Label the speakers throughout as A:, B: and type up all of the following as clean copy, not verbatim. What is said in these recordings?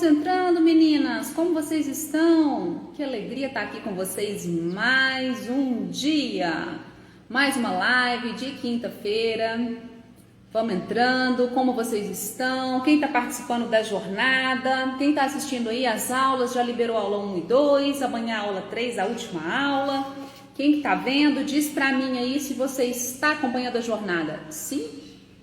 A: entrando, meninas! Como vocês estão? Que alegria estar aqui com vocês mais um dia! Mais uma live de quinta-feira. Vamos entrando, como vocês estão? Quem está participando da jornada? Quem está assistindo aí as aulas? Já liberou a aula 1 e 2, amanhã a aula 3, a última aula. Quem está vendo, diz para mim aí se você está acompanhando a jornada, sim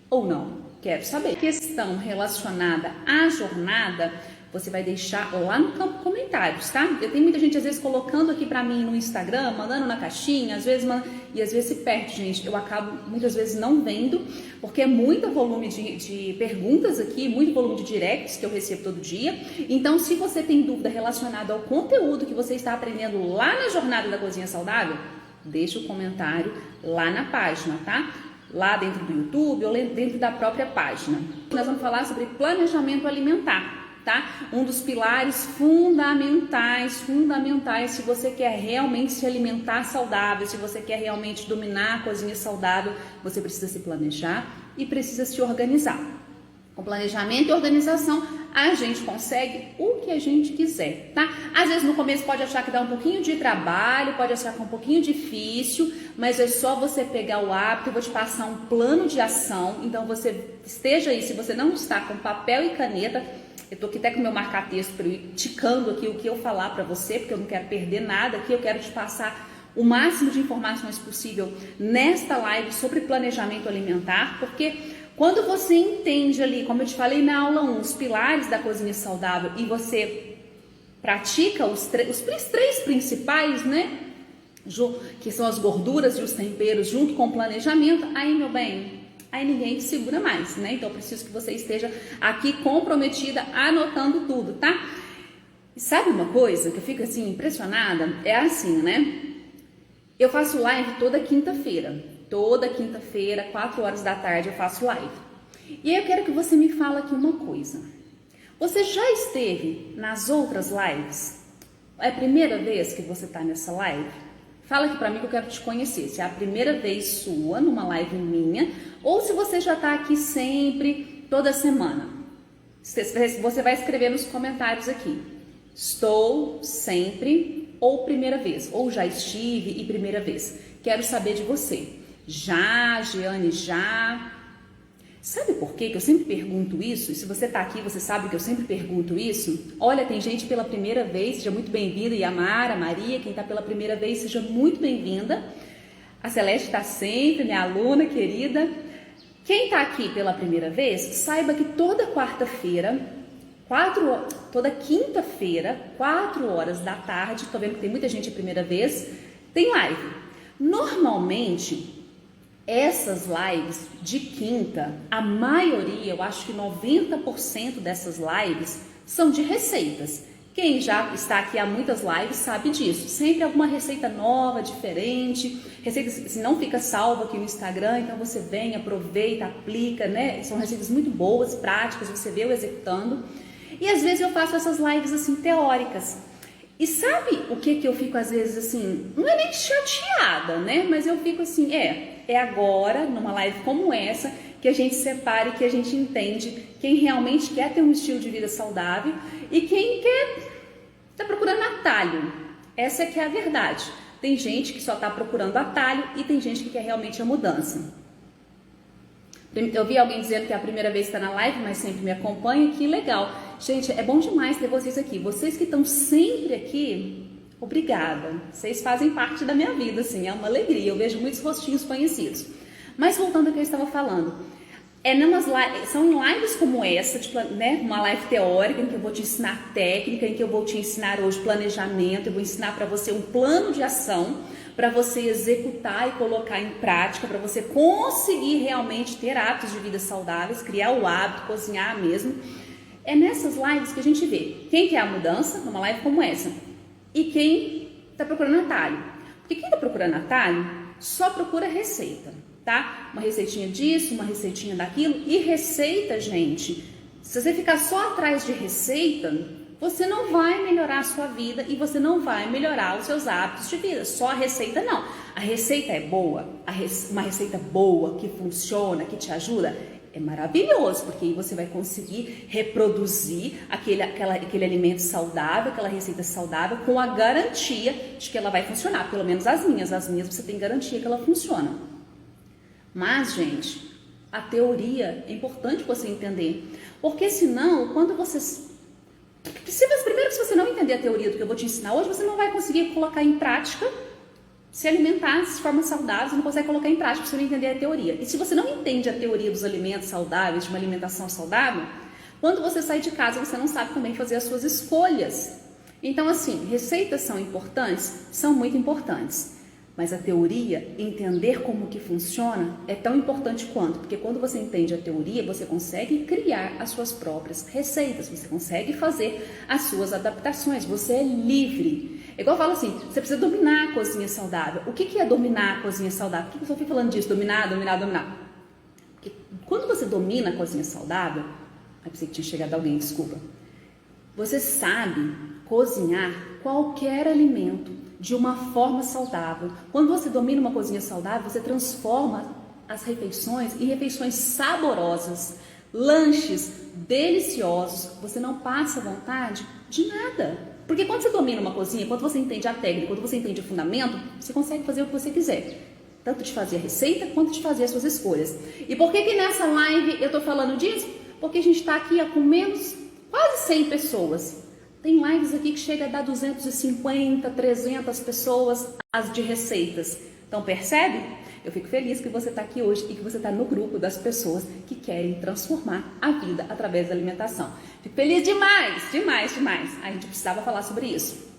A: ou não. Quero saber. Questão relacionada à jornada, você vai deixar lá no campo comentários, tá? Eu tenho muita gente às vezes colocando aqui pra mim no Instagram, mandando na caixinha, às vezes e às vezes se perde, gente. Eu acabo muitas vezes não vendo, porque é muito volume de perguntas aqui, muito volume de directs que eu recebo todo dia. Então, se você tem dúvida relacionada ao conteúdo que você está aprendendo lá na Jornada da Cozinha Saudável, deixa o comentário lá na página, tá? Lá dentro do YouTube ou dentro da própria página. Nós vamos falar sobre planejamento alimentar, tá? Um dos pilares fundamentais se você quer realmente se alimentar saudável, se você quer realmente dominar a cozinha saudável, você precisa se planejar e precisa se organizar. Com planejamento e organização, a gente consegue o que a gente quiser, tá? Às vezes no começo pode achar que dá um pouquinho de trabalho, pode achar que é um pouquinho difícil, mas é só você pegar o hábito. Eu vou te passar um plano de ação, então você esteja aí, se você não está com papel e caneta, eu tô aqui até com o meu marca-texto para ir ticando aqui o que eu falar para você, porque eu não quero perder nada aqui, eu quero te passar o máximo de informações possível nesta live sobre planejamento alimentar, porque quando você entende ali, como eu te falei na aula 1, os pilares da cozinha saudável e você pratica os três principais, né? Que são as gorduras e os temperos junto com o planejamento, aí, meu bem, aí ninguém te segura mais, né? Então eu preciso que você esteja aqui comprometida, anotando tudo, tá? E sabe uma coisa que eu fico assim impressionada? É assim, né? Eu faço live toda quinta-feira. Toda quinta-feira, 4 horas da tarde, eu faço live. E aí eu quero que você me fale aqui uma coisa. Você já esteve nas outras lives? É a primeira vez que você está nessa live? Fala aqui pra mim que eu quero te conhecer. Se é a primeira vez sua numa live minha, ou se você já tá aqui sempre, toda semana. Você vai escrever nos comentários aqui. Estou sempre, ou primeira vez, ou já estive e primeira vez. Quero saber de você. Já, Giane, já. Sabe por quê que eu sempre pergunto isso? E se você tá aqui, você sabe que eu sempre pergunto isso. Olha, tem gente pela primeira vez, seja muito bem-vinda. Yamara, Maria, quem tá pela primeira vez, seja muito bem-vinda. A Celeste tá sempre, minha aluna querida. Quem tá aqui pela primeira vez, saiba que toda quarta-feira, toda quinta-feira, 4 horas da tarde, tô vendo que tem muita gente a primeira vez, tem live. Normalmente, essas lives de quinta, a maioria, eu acho que 90% dessas lives são de receitas. Quem já está aqui há muitas lives sabe disso. Sempre alguma receita nova, diferente. Receitas se não fica salva aqui no Instagram, então você vem, aproveita, aplica, né? São receitas muito boas, práticas, você vê eu executando. E às vezes eu faço essas lives assim teóricas. E sabe o que eu fico às vezes assim, não é nem chateada, né? Mas eu fico assim, é agora, numa live como essa, que a gente separa e que a gente entende quem realmente quer ter um estilo de vida saudável e quem tá procurando atalho. Essa é que é a verdade. Tem gente que só tá procurando atalho e tem gente que quer realmente a mudança. Eu vi alguém dizendo que é a primeira vez que está na live, mas sempre me acompanha, que legal. Gente, é bom demais ter vocês aqui. Vocês que estão sempre aqui, obrigada. Vocês fazem parte da minha vida, assim, é uma alegria. Eu vejo muitos rostinhos conhecidos. Mas voltando ao que eu estava falando, são em lives como essa, tipo, né, uma live teórica, em que eu vou te ensinar técnica, em que eu vou te ensinar hoje planejamento, eu vou ensinar para você um plano de ação, para você executar e colocar em prática, para você conseguir realmente ter hábitos de vida saudáveis, criar o hábito, cozinhar mesmo. É nessas lives que a gente vê quem quer a mudança, numa live como essa, e quem está procurando atalho. Porque quem está procurando atalho só procura receita, tá? Uma receitinha disso, uma receitinha daquilo. E receita, gente, se você ficar só atrás de receita, você não vai melhorar a sua vida e você não vai melhorar os seus hábitos de vida. Só a receita não. A receita é boa, uma receita boa, que funciona, que te ajuda, é maravilhoso, porque aí você vai conseguir reproduzir aquele alimento saudável, aquela receita saudável, com a garantia de que ela vai funcionar. Pelo menos as minhas você tem garantia que ela funciona. Mas, gente, a teoria é importante você entender, porque senão, quando você... Primeiro, se você não entender a teoria do que eu vou te ensinar hoje, você não vai conseguir colocar em prática, se alimentar de forma saudável, você não consegue colocar em prática se você não entender a teoria. E se você não entende a teoria dos alimentos saudáveis, de uma alimentação saudável, quando você sai de casa, você não sabe também fazer as suas escolhas. Então, assim, receitas são importantes? São muito importantes. Mas a teoria, entender como que funciona, é tão importante quanto. Porque quando você entende a teoria, você consegue criar as suas próprias receitas, você consegue fazer as suas adaptações, você é livre. É igual eu falo assim, você precisa dominar a cozinha saudável. O que é dominar a cozinha saudável? Por que eu só fico falando disso? Dominar. Porque quando você domina a cozinha saudável, pensei que tinha chegado alguém, desculpa. Você sabe cozinhar qualquer alimento de uma forma saudável. Quando você domina uma cozinha saudável, você transforma as refeições em refeições saborosas, lanches deliciosos. Você não passa vontade de nada. Porque quando você domina uma cozinha, quando você entende a técnica, quando você entende o fundamento, você consegue fazer o que você quiser. Tanto de fazer a receita, quanto de fazer as suas escolhas. E por que nessa live eu tô falando disso? Porque a gente tá aqui com menos, quase 100 pessoas. Tem lives aqui que chega a dar 250, 300 pessoas as de receitas. Então percebe? Eu fico feliz que você está aqui hoje e que você está no grupo das pessoas que querem transformar a vida através da alimentação. Fico feliz demais, demais, demais. A gente precisava falar sobre isso.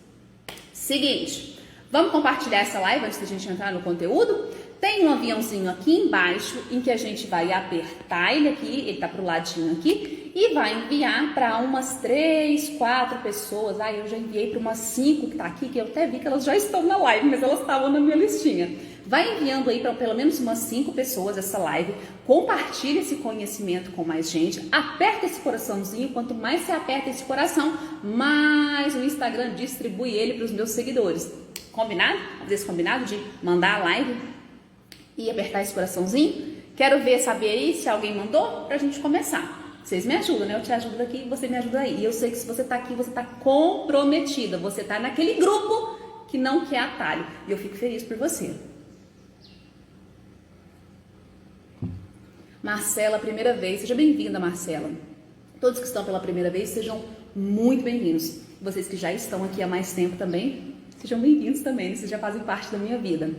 A: Seguinte, vamos compartilhar essa live antes da gente entrar no conteúdo? Tem um aviãozinho aqui embaixo em que a gente vai apertar ele aqui, ele tá pro ladinho aqui, e vai enviar para umas 3, 4 pessoas. Eu já enviei para umas 5 que tá aqui, que eu até vi que elas já estão na live, mas elas estavam na minha listinha. Vai enviando aí para pelo menos umas 5 pessoas essa live, compartilha esse conhecimento com mais gente, aperta esse coraçãozinho, quanto mais você aperta esse coração, mais o Instagram distribui ele para os meus seguidores. Combinado? Vamos fazer esse combinado de mandar a live e apertar esse coraçãozinho? Quero ver, saber aí se alguém mandou pra gente começar. Vocês me ajudam, né? Eu te ajudo aqui e você me ajuda aí. E eu sei que se você tá aqui, você tá comprometida. Você tá naquele grupo que não quer atalho. E eu fico feliz por você. Marcela, primeira vez. Seja bem-vinda, Marcela. Todos que estão pela primeira vez, sejam muito bem-vindos. Vocês que já estão aqui há mais tempo também, sejam bem-vindos também. Vocês já fazem parte da minha vida.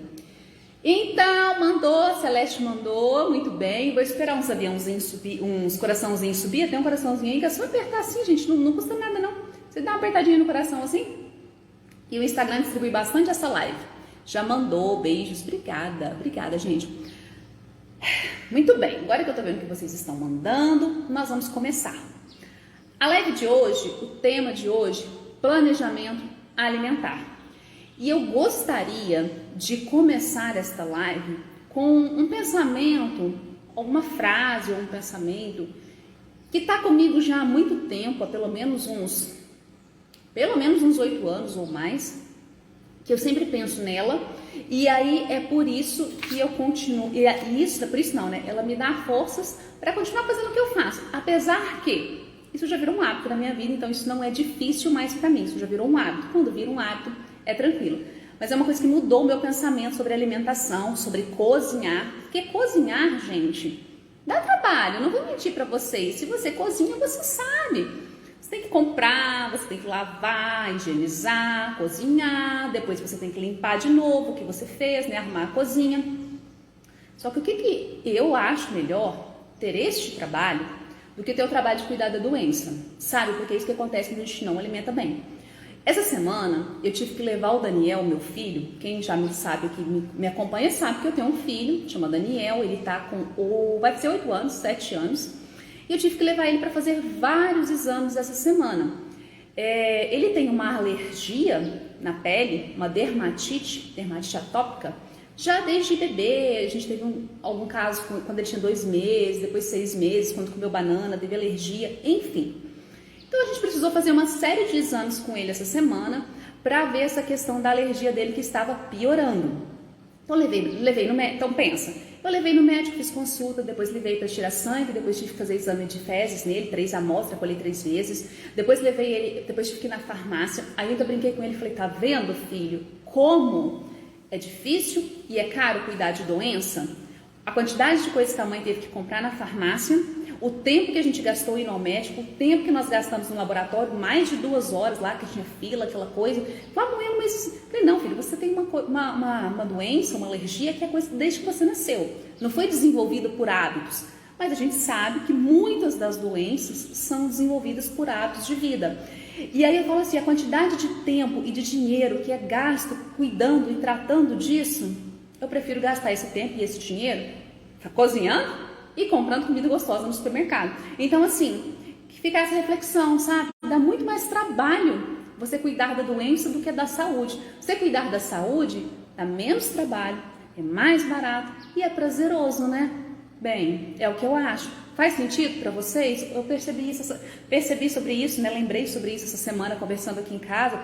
A: Então, mandou, Celeste mandou, muito bem. Vou esperar uns aviãozinhos subir, uns coraçãozinhos subir. Tem um coraçãozinho aí que é só apertar assim, gente, não custa nada não. Você dá uma apertadinha no coração assim. E o Instagram distribui bastante essa live. Já mandou, beijos, obrigada, gente. Muito bem, agora que eu tô vendo que vocês estão mandando, nós vamos começar. A live de hoje, o tema de hoje, planejamento alimentar. E eu gostaria de começar esta live com um pensamento, alguma frase ou um pensamento que está comigo já há muito tempo, há pelo menos uns 8 anos ou mais, que eu sempre penso nela, e aí é por isso que eu continuo, ela me dá forças para continuar fazendo o que eu faço, apesar que isso já virou um hábito na minha vida, então isso não é difícil mais para mim, isso já virou um hábito. Quando vira um hábito, é tranquilo. Mas é uma coisa que mudou o meu pensamento sobre alimentação, sobre cozinhar. Porque cozinhar, gente, dá trabalho. Eu não vou mentir pra vocês. Se você cozinha, você sabe. Você tem que comprar, você tem que lavar, higienizar, cozinhar. Depois você tem que limpar de novo o que você fez, né? Arrumar a cozinha. Só que o que eu acho melhor ter este trabalho do que ter o trabalho de cuidar da doença. Sabe? Porque é isso que acontece quando a gente não alimenta bem. Essa semana eu tive que levar o Daniel, meu filho. Quem já me sabe, que me acompanha, sabe que eu tenho um filho, chama Daniel. Ele tá vai ser 8 anos, 7 anos. E eu tive que levar ele para fazer vários exames essa semana. Ele tem uma alergia na pele, uma dermatite atópica, já desde bebê. A gente teve algum caso quando ele tinha 2 meses, depois 6 meses, quando comeu banana, teve alergia, enfim. Então a gente precisou fazer uma série de exames com ele essa semana para ver essa questão da alergia dele que estava piorando. Então levei no médico. Então pensa, Eu levei no médico, fiz consulta, depois levei para tirar sangue, depois tive que fazer exame de fezes nele, 3 amostras, colhi 3 vezes. Depois levei ele, depois tive que ir na farmácia. Aí eu ainda brinquei com ele e falei, tá vendo, filho, como é difícil e é caro cuidar de doença? A quantidade de coisas que a mãe teve que comprar na farmácia, o tempo que a gente gastou indo ao médico, o tempo que nós gastamos no laboratório, mais de 2 horas lá, que tinha fila, aquela coisa. Mas falei, não, filho, você tem uma doença, uma alergia que é coisa desde que você nasceu. Não foi desenvolvida por hábitos. Mas a gente sabe que muitas das doenças são desenvolvidas por hábitos de vida. E aí eu falo assim, a quantidade de tempo e de dinheiro que é gasto cuidando e tratando disso, eu prefiro gastar esse tempo e esse dinheiro cozinhando e comprando comida gostosa no supermercado. Então, assim, fica essa reflexão, sabe? Dá muito mais trabalho você cuidar da doença do que da saúde. Você cuidar da saúde dá menos trabalho, é mais barato e é prazeroso, né? Bem, é o que eu acho. Faz sentido para vocês? Eu percebi sobre isso, né? Lembrei sobre isso essa semana, conversando aqui em casa,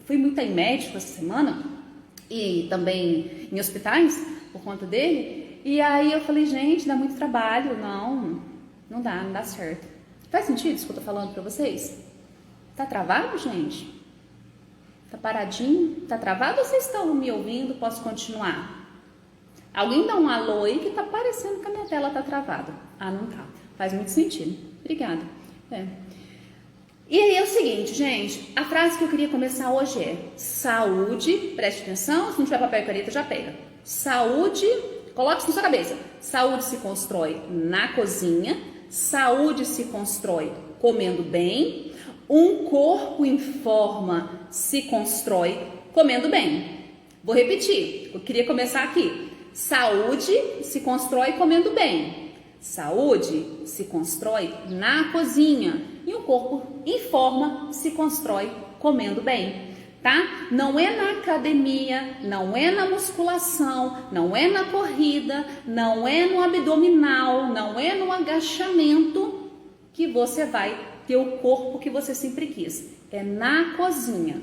A: fui muito em médico essa semana e também em hospitais por conta dele. E aí eu falei, gente, dá muito trabalho. Não dá certo. Faz sentido isso que eu tô falando pra vocês? Tá travado, gente? Tá paradinho? Tá travado ou vocês estão me ouvindo? Posso continuar? Alguém dá um alô aí que tá parecendo que a minha tela tá travada. Ah, não tá. Faz muito sentido. Obrigada. E aí é o seguinte, gente. A frase que eu queria começar hoje é saúde, preste atenção, se não tiver papel e caneta já pega. Saúde, coloque isso na sua cabeça. Saúde se constrói na cozinha, saúde se constrói comendo bem, um corpo em forma se constrói comendo bem. Vou repetir, eu queria começar aqui. Saúde se constrói comendo bem. Saúde se constrói na cozinha e um corpo em forma se constrói comendo bem. Tá? Não é na academia, não é na musculação, não é na corrida, não é no abdominal, não é no agachamento que você vai ter o corpo que você sempre quis. É na cozinha.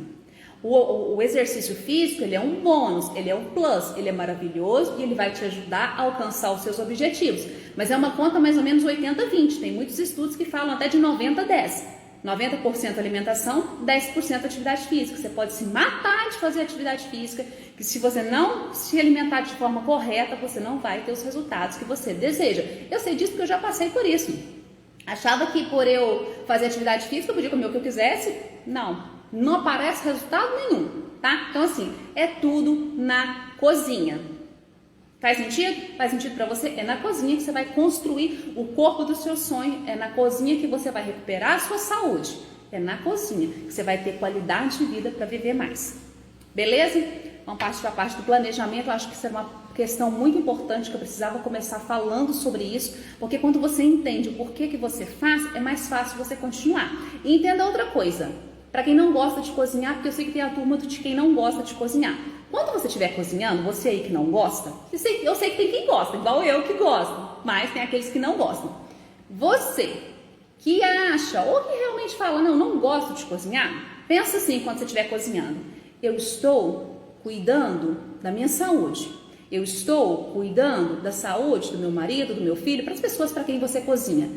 A: O exercício físico, ele é um bônus, ele é um plus, ele é maravilhoso e ele vai te ajudar a alcançar os seus objetivos. Mas é uma conta mais ou menos 80-20, tem muitos estudos que falam até de 90-10. 90% alimentação, 10% atividade física. Você pode se matar de fazer atividade física, que se você não se alimentar de forma correta, você não vai ter os resultados que você deseja. Eu sei disso porque eu já passei por isso. Achava que por eu fazer atividade física, eu podia comer o que eu quisesse. Não aparece resultado nenhum, tá? Então assim, é tudo na cozinha. Faz sentido? Faz sentido para você? É na cozinha que você vai construir o corpo do seu sonho. É na cozinha que você vai recuperar a sua saúde. É na cozinha que você vai ter qualidade de vida para viver mais. Beleza? Vamos partir para a parte do planejamento. Eu acho que isso é uma questão muito importante que eu precisava começar falando sobre isso. Porque quando você entende o porquê que você faz, é mais fácil você continuar. E entenda outra coisa. Para quem não gosta de cozinhar, porque eu sei que tem a turma de quem não gosta de cozinhar. Quando você estiver cozinhando, você aí que não gosta, eu sei que tem quem gosta, igual eu que gosto, mas tem aqueles que não gostam. Você que acha ou que realmente fala, não gosto de cozinhar, pensa assim quando você estiver cozinhando. Eu estou cuidando da minha saúde. Eu estou cuidando da saúde do meu marido, do meu filho, para as pessoas para quem você cozinha.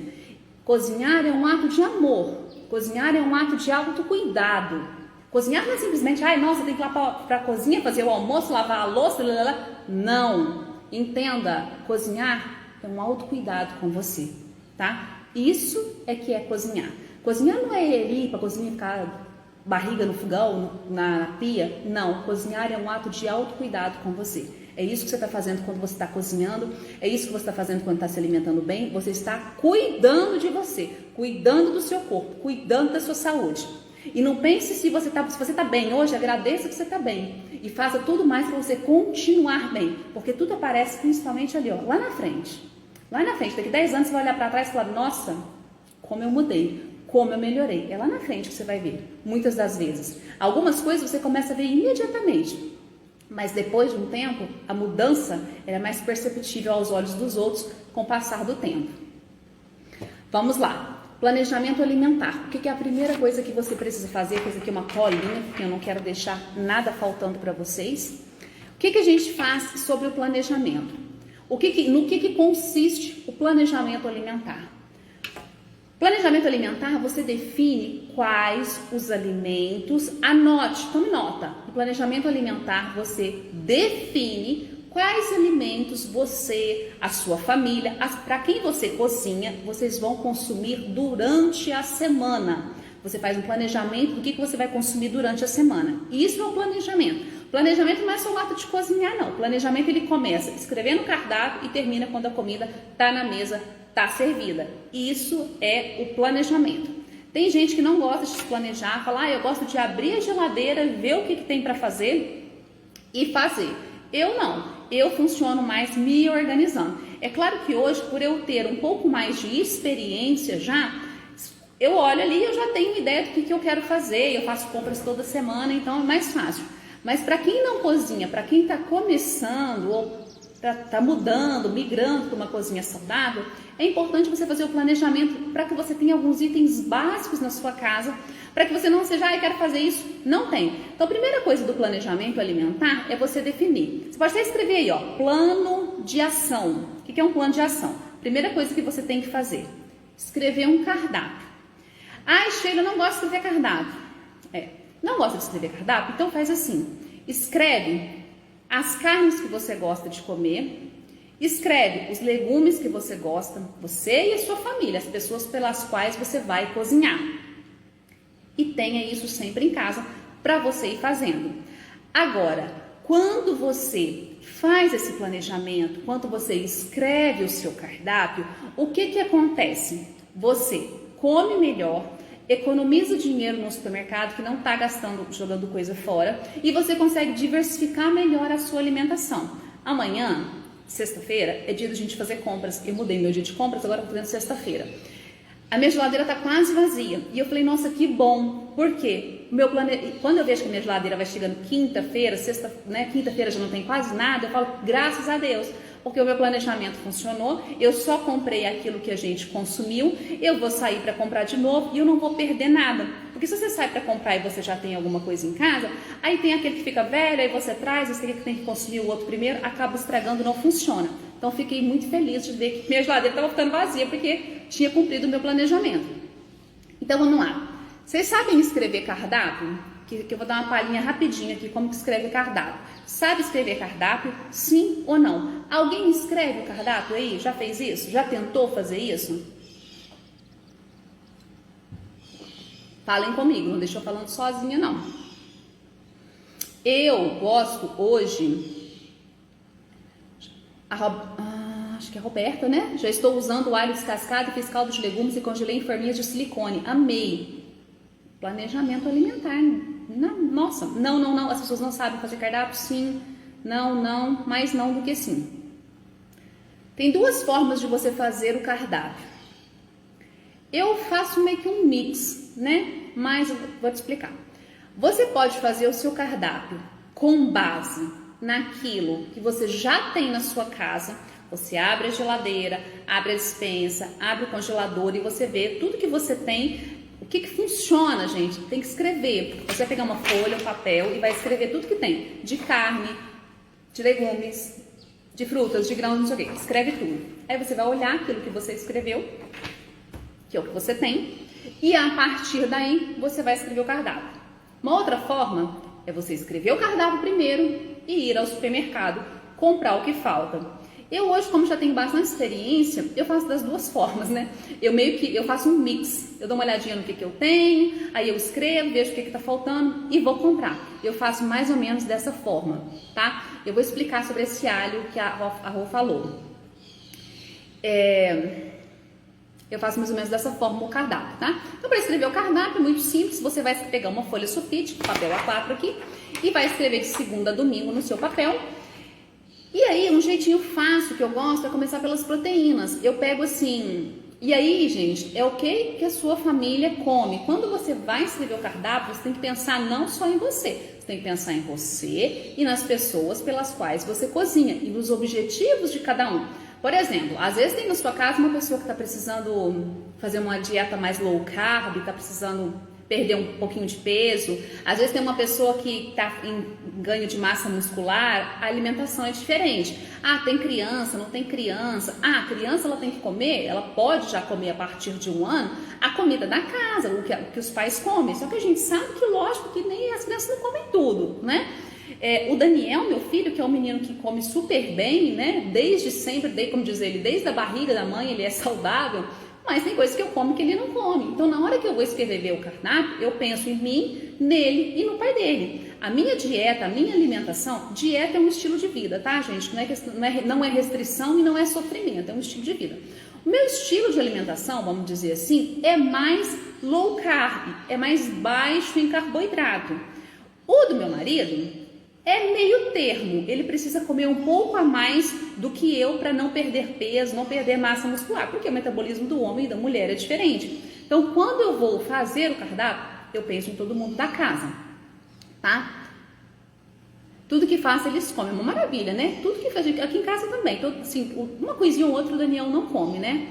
A: Cozinhar é um ato de amor. Cozinhar é um ato de autocuidado. Cozinhar não é simplesmente, nossa, tem que ir lá para a cozinha fazer o almoço, lavar a louça, Não. Entenda, cozinhar é um autocuidado com você, tá? Isso é que é cozinhar. Cozinhar não é ir para a cozinha e ficar barriga no fogão, na pia. Não, cozinhar é um ato de autocuidado com você. É isso que você está fazendo quando você está cozinhando, é isso que você está fazendo quando está se alimentando bem. Você está cuidando de você, cuidando do seu corpo, cuidando da sua saúde. E não pense se você está bem hoje, agradeça que você está bem. E faça tudo mais para você continuar bem. Porque tudo aparece principalmente ali, lá na frente. Lá na frente, daqui 10 anos você vai olhar para trás e falar, nossa, como eu mudei, como eu melhorei. É lá na frente que você vai ver, muitas das vezes. Algumas coisas você começa a ver imediatamente. Mas depois de um tempo, a mudança é mais perceptível aos olhos dos outros com o passar do tempo. Vamos lá. Planejamento alimentar. O que é a primeira coisa que você precisa fazer? Fiz aqui uma colinha, porque eu não quero deixar nada faltando para vocês. O que a gente faz sobre o planejamento? No que consiste o planejamento alimentar? Planejamento alimentar, você define quais os alimentos, anote, tome nota. No planejamento alimentar, você define quais alimentos você, a sua família, para quem você cozinha, vocês vão consumir durante a semana. Você faz um planejamento do que você vai consumir durante a semana. Isso é o planejamento. Planejamento não é só o ato de cozinhar, não. O planejamento ele começa escrevendo o cardápio e termina quando a comida está na mesa, está servida. Isso é o planejamento. Tem gente que não gosta de se planejar, fala, eu gosto de abrir a geladeira, ver o que tem para fazer e fazer. Eu não. Eu funciono mais me organizando. É claro que hoje, por eu ter um pouco mais de experiência já, eu olho ali e eu já tenho ideia do que eu quero fazer. Eu faço compras toda semana, então é mais fácil. Mas para quem não cozinha, para quem está começando ou está mudando, migrando para uma cozinha saudável, é importante você fazer o planejamento para que você tenha alguns itens básicos na sua casa, para que você não seja, eu quero fazer isso, não tem. Então, a primeira coisa do planejamento alimentar é você definir. Você pode até escrever aí, plano de ação. O que é um plano de ação? Primeira coisa que você tem que fazer, escrever um cardápio. Sheila, não gosta de escrever cardápio. Não gosta de escrever cardápio? Então faz assim, escreve as carnes que você gosta de comer, escreve os legumes que você gosta, você e a sua família, as pessoas pelas quais você vai cozinhar. E tenha isso sempre em casa para você ir fazendo. Agora, quando você faz esse planejamento, quando você escreve o seu cardápio, o que acontece? Você come melhor, economiza dinheiro no supermercado, que não está gastando, jogando coisa fora, e você consegue diversificar melhor a sua alimentação. Amanhã, sexta-feira, é dia da gente fazer compras. Eu mudei meu dia de compras, agora estou fazendo sexta-feira. A minha geladeira está quase vazia. E eu falei, nossa, que bom. Por quê? Quando eu vejo que a minha geladeira vai chegando quinta-feira, quinta-feira já não tem quase nada, eu falo, graças a Deus. Porque o meu planejamento funcionou, eu só comprei aquilo que a gente consumiu, eu vou sair para comprar de novo e eu não vou perder nada. Porque se você sai para comprar e você já tem alguma coisa em casa, aí tem aquele que fica velho, aí você traz, esse aqui que tem que consumir o outro primeiro, acaba estragando, não funciona. Então fiquei muito feliz de ver que minha geladeira estava ficando vazia, porque tinha cumprido o meu planejamento. Então vamos lá. Vocês sabem escrever cardápio? Que eu vou dar uma palhinha rapidinho aqui, como que escreve cardápio. Sabe escrever cardápio? Sim ou não? Alguém escreve o cardápio aí? Já fez isso? Já tentou fazer isso? Falem comigo, não deixa eu falando sozinha não. Eu gosto hoje, acho que é a Roberta, né? Já estou usando o alho descascado, fiz caldo de legumes e congelei em forminhas de silicone. Amei. Planejamento alimentar. Nossa, não, as pessoas não sabem fazer cardápio? Sim, não, mais não do que sim. Tem duas formas de você fazer o cardápio. Eu faço meio que um mix, né? Mas eu vou te explicar. Você pode fazer o seu cardápio com base naquilo que você já tem na sua casa. Você abre a geladeira, abre a despensa, abre o congelador e você vê tudo que você tem. O que funciona, gente? Tem que escrever. Você vai pegar uma folha, um papel e vai escrever tudo que tem. De carne, de legumes, de frutas, de grãos, não sei o quê. Escreve tudo. Aí você vai olhar aquilo que você escreveu, que é o que você tem, e a partir daí você vai escrever o cardápio. Uma outra forma é você escrever o cardápio primeiro e ir ao supermercado comprar o que falta. Eu hoje, como já tenho bastante experiência, eu faço das duas formas, né? Eu faço um mix. Eu dou uma olhadinha no que eu tenho, aí eu escrevo, vejo o que tá faltando e vou comprar. Eu faço mais ou menos dessa forma, tá? Eu vou explicar sobre esse alho que a Rô falou. Eu faço mais ou menos dessa forma o cardápio, tá? Então, para escrever o cardápio é muito simples. Você vai pegar uma folha sulfite, papel A4 aqui, e vai escrever de segunda a domingo no seu papel. E aí, um jeitinho fácil que eu gosto é começar pelas proteínas. Eu pego assim... E aí, gente, é o que a sua família come. Quando você vai escrever o cardápio, você tem que pensar não só em você. Você tem que pensar em você e nas pessoas pelas quais você cozinha. E nos objetivos de cada um. Por exemplo, às vezes tem na sua casa uma pessoa que está precisando fazer uma dieta mais low carb, está precisando perder um pouquinho de peso. Às vezes tem uma pessoa que está em ganho de massa muscular, a alimentação é diferente. Ah, tem criança, não tem criança. Ah, a criança ela tem que comer, ela pode já comer a partir de 1 ano a comida da casa, o que os pais comem. Só que a gente sabe que, lógico, que nem as crianças não comem tudo, né? O Daniel, meu filho, que é um menino que come super bem, né? Desde sempre, como diz ele, desde a barriga da mãe ele é saudável. Mas tem coisas que eu como que ele não come. Então, na hora que eu vou escrever o cardápio, eu penso em mim, nele e no pai dele. A minha dieta, a minha alimentação, dieta é um estilo de vida, tá, gente? Não é restrição e não é sofrimento, é um estilo de vida. O meu estilo de alimentação, vamos dizer assim, é mais low carb, é mais baixo em carboidrato. O do meu marido é meio termo, ele precisa comer um pouco a mais do que eu para não perder peso, não perder massa muscular, porque o metabolismo do homem e da mulher é diferente. Então, quando eu vou fazer o cardápio, eu penso em todo mundo da casa, tá? Tudo que faço eles comem, uma maravilha, né? Tudo que faz aqui em casa também, então, assim, uma coisinha ou outra o Daniel não come, né?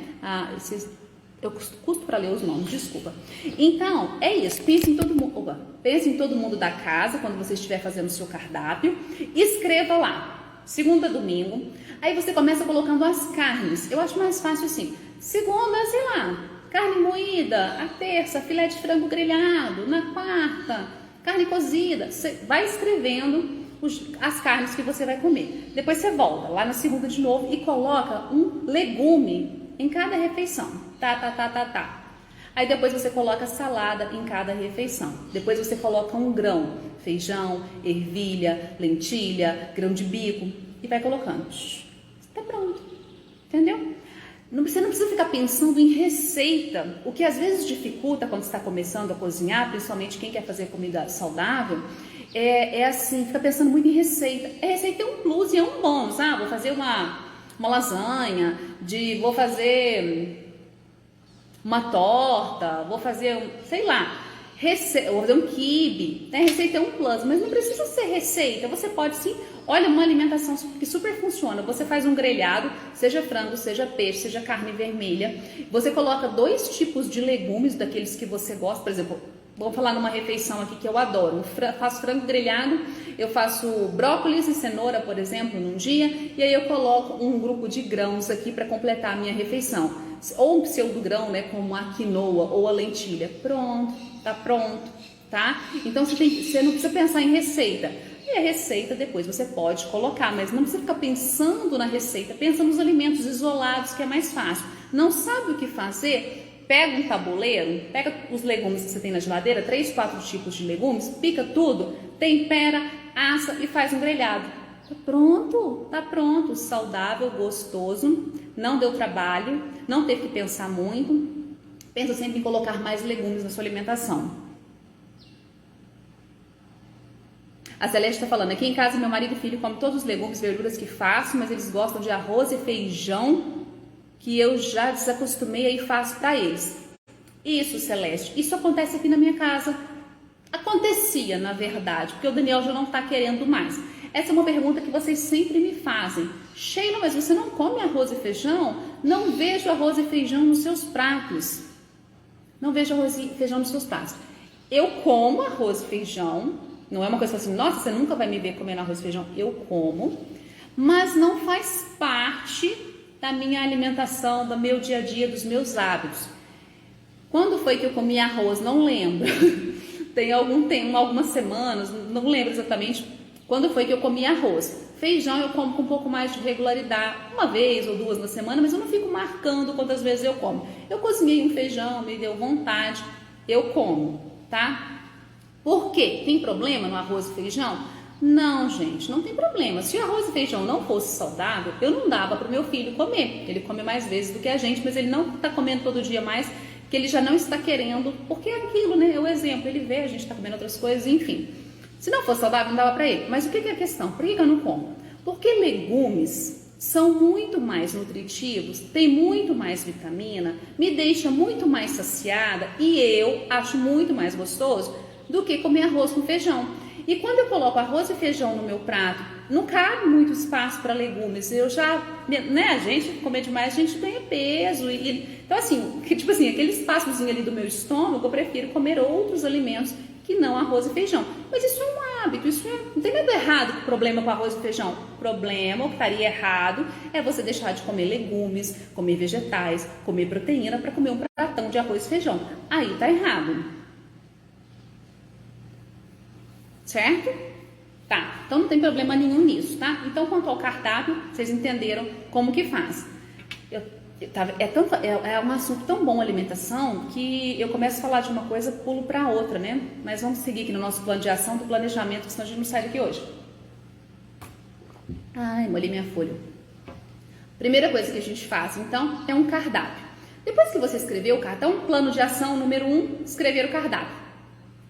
A: Eu custo para ler os nomes, desculpa. Então, é isso. Pense em todo mundo da casa quando você estiver fazendo o seu cardápio. Escreva lá, segunda a domingo. Aí você começa colocando as carnes. Eu acho mais fácil assim. Segunda, sei lá, carne moída. A terça, filé de frango grelhado. Na quarta, carne cozida. Você vai escrevendo as carnes que você vai comer. Depois você volta lá na segunda de novo e coloca um legume em cada refeição. Aí depois você coloca salada em cada refeição. Depois você coloca um grão, feijão, ervilha, lentilha, grão de bico e vai colocando. Está pronto, entendeu? Você não precisa ficar pensando em receita. O que às vezes dificulta quando você está começando a cozinhar, principalmente quem quer fazer comida saudável, é assim, fica pensando muito em receita. A receita é um plus e é um bônus. Ah, vou fazer uma lasanha, vou fazer uma torta, vou fazer, sei lá, vou fazer um quibe, né? Receita é um plus, mas não precisa ser receita, você pode sim, olha, uma alimentação que super funciona, você faz um grelhado, seja frango, seja peixe, seja carne vermelha, você coloca 2 tipos de legumes daqueles que você gosta, por exemplo, vou falar numa refeição aqui que eu adoro, faço frango grelhado, eu faço brócolis e cenoura, por exemplo, num dia, e aí eu coloco um grupo de grãos aqui para completar a minha refeição. Ou um pseudogrão, né, como a quinoa ou a lentilha. Pronto, tá pronto, tá? Então você não precisa pensar em receita. E a receita depois você pode colocar, mas não precisa ficar pensando na receita. Pensa nos alimentos isolados, que é mais fácil. Não sabe o que fazer? Pega um tabuleiro, pega os legumes que você tem na geladeira, 3, 4 tipos de legumes, pica tudo, tempera, assa e faz um grelhado. Tá pronto, saudável, gostoso, não deu trabalho, não teve que pensar muito. Pensa sempre em colocar mais legumes na sua alimentação. A Celeste está falando, aqui em casa meu marido e filho comem todos os legumes e verduras que faço, mas eles gostam de arroz e feijão, que eu já desacostumei e faço para eles. Isso, Celeste, isso acontece aqui na minha casa. Acontecia, na verdade, porque o Daniel já não está querendo mais. Essa é uma pergunta que vocês sempre me fazem. Sheila, mas você não come arroz e feijão? Não vejo arroz e feijão nos seus pratos. Não vejo arroz e feijão nos seus pratos. Eu como arroz e feijão. Não é uma coisa assim, nossa, você nunca vai me ver comendo arroz e feijão. Eu como, mas não faz parte da minha alimentação, do meu dia a dia, dos meus hábitos. Quando foi que eu comi arroz? Não lembro. Tem algumas semanas, não lembro exatamente quando foi que eu comi arroz. Feijão eu como com um pouco mais de regularidade, 1 vez ou 2 na semana, mas eu não fico marcando quantas vezes eu como. Eu cozinhei um feijão, me deu vontade, eu como, tá? Por quê? Tem problema no arroz e feijão? Não, gente, não tem problema. Se o arroz e feijão não fosse saudável, eu não dava para o meu filho comer. Ele come mais vezes do que a gente, mas ele não está comendo todo dia mais, que ele já não está querendo, porque é aquilo, né? É o exemplo, ele vê, a gente está comendo outras coisas, enfim. Se não fosse saudável, não dava para ele. Mas o que é a questão? Por que eu não como? Porque legumes são muito mais nutritivos, tem muito mais vitamina, me deixa muito mais saciada e eu acho muito mais gostoso do que comer arroz com feijão. E quando eu coloco arroz e feijão no meu prato, não cabe muito espaço para legumes. Eu já, né, a gente comer demais, a gente ganha peso. Então assim, tipo assim, aquele espaçozinho ali do meu estômago, eu prefiro comer outros alimentos que não arroz e feijão. Mas isso é um hábito, não tem nada errado, problema com arroz e feijão. O problema, o que estaria errado, é você deixar de comer legumes, comer vegetais, comer proteína para comer um pratão de arroz e feijão. Aí tá errado. Certo? Tá, então não tem problema nenhum nisso, tá? Então, quanto ao cardápio, vocês entenderam como que faz. É um assunto tão bom a alimentação que eu começo a falar de uma coisa, pulo para outra, né? Mas vamos seguir aqui no nosso plano de ação do planejamento, senão a gente não sai daqui hoje. Ai, molhei minha folha. Primeira coisa que a gente faz, então, é um cardápio. Depois que você escreveu o cardápio, plano de ação número 1, escrever o cardápio.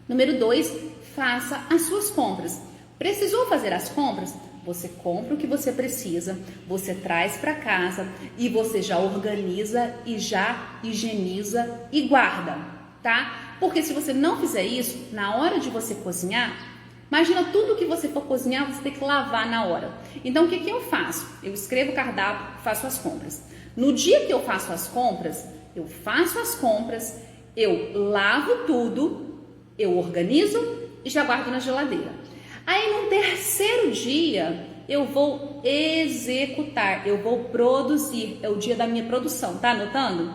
A: Número 2, faça as suas compras. Precisou fazer as compras? Você compra o que você precisa, você traz para casa e você já organiza e já higieniza e guarda, tá? Porque se você não fizer isso, na hora de você cozinhar, imagina tudo que você for cozinhar, você tem que lavar na hora. Então, o que que eu faço? Eu escrevo o cardápio, faço as compras. No dia que eu faço as compras, eu lavo tudo, eu organizo e já guardo na geladeira. Aí no terceiro dia eu vou executar, eu vou produzir, é o dia da minha produção, tá anotando?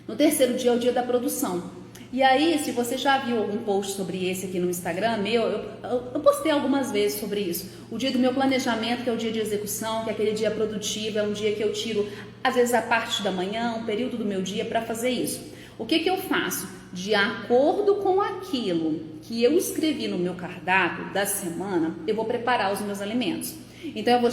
A: No terceiro dia é o dia da produção. E aí, se você já viu algum post sobre esse aqui no Instagram meu, eu postei algumas vezes sobre isso. O dia do meu planejamento, que é o dia de execução, que é aquele dia produtivo, é um dia que eu tiro, às vezes, a parte da manhã, um período do meu dia para fazer isso. O que que eu faço? De acordo com aquilo que eu escrevi no meu cardápio da semana, eu vou preparar os meus alimentos. Então eu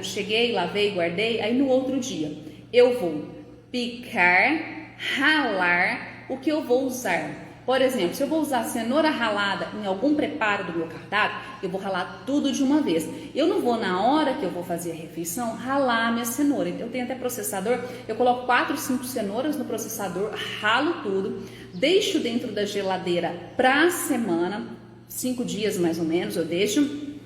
A: cheguei, lavei, guardei, aí no outro dia eu vou picar, ralar o que eu vou usar. Por exemplo, se eu vou usar cenoura ralada em algum preparo do meu cardápio, eu vou ralar tudo de uma vez. Eu não vou, na hora que eu vou fazer a refeição, ralar a minha cenoura. Eu tenho até processador, eu coloco 4, 5 cenouras no processador, ralo tudo, deixo dentro da geladeira para a semana, 5 dias mais ou menos eu deixo.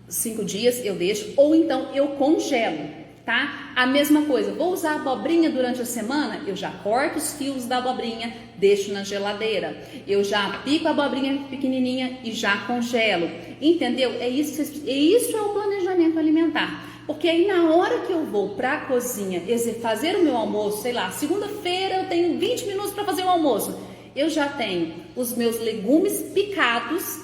A: 5 dias eu deixo, ou então eu congelo. Tá? A mesma coisa, vou usar abobrinha durante a semana, eu já corto os fios da abobrinha, deixo na geladeira. Eu já pico a abobrinha pequenininha e já congelo. Entendeu? Isso é o planejamento alimentar. Porque aí na hora que eu vou para a cozinha fazer o meu almoço, sei lá, segunda-feira eu tenho 20 minutos para fazer o almoço. Eu já tenho os meus legumes picados.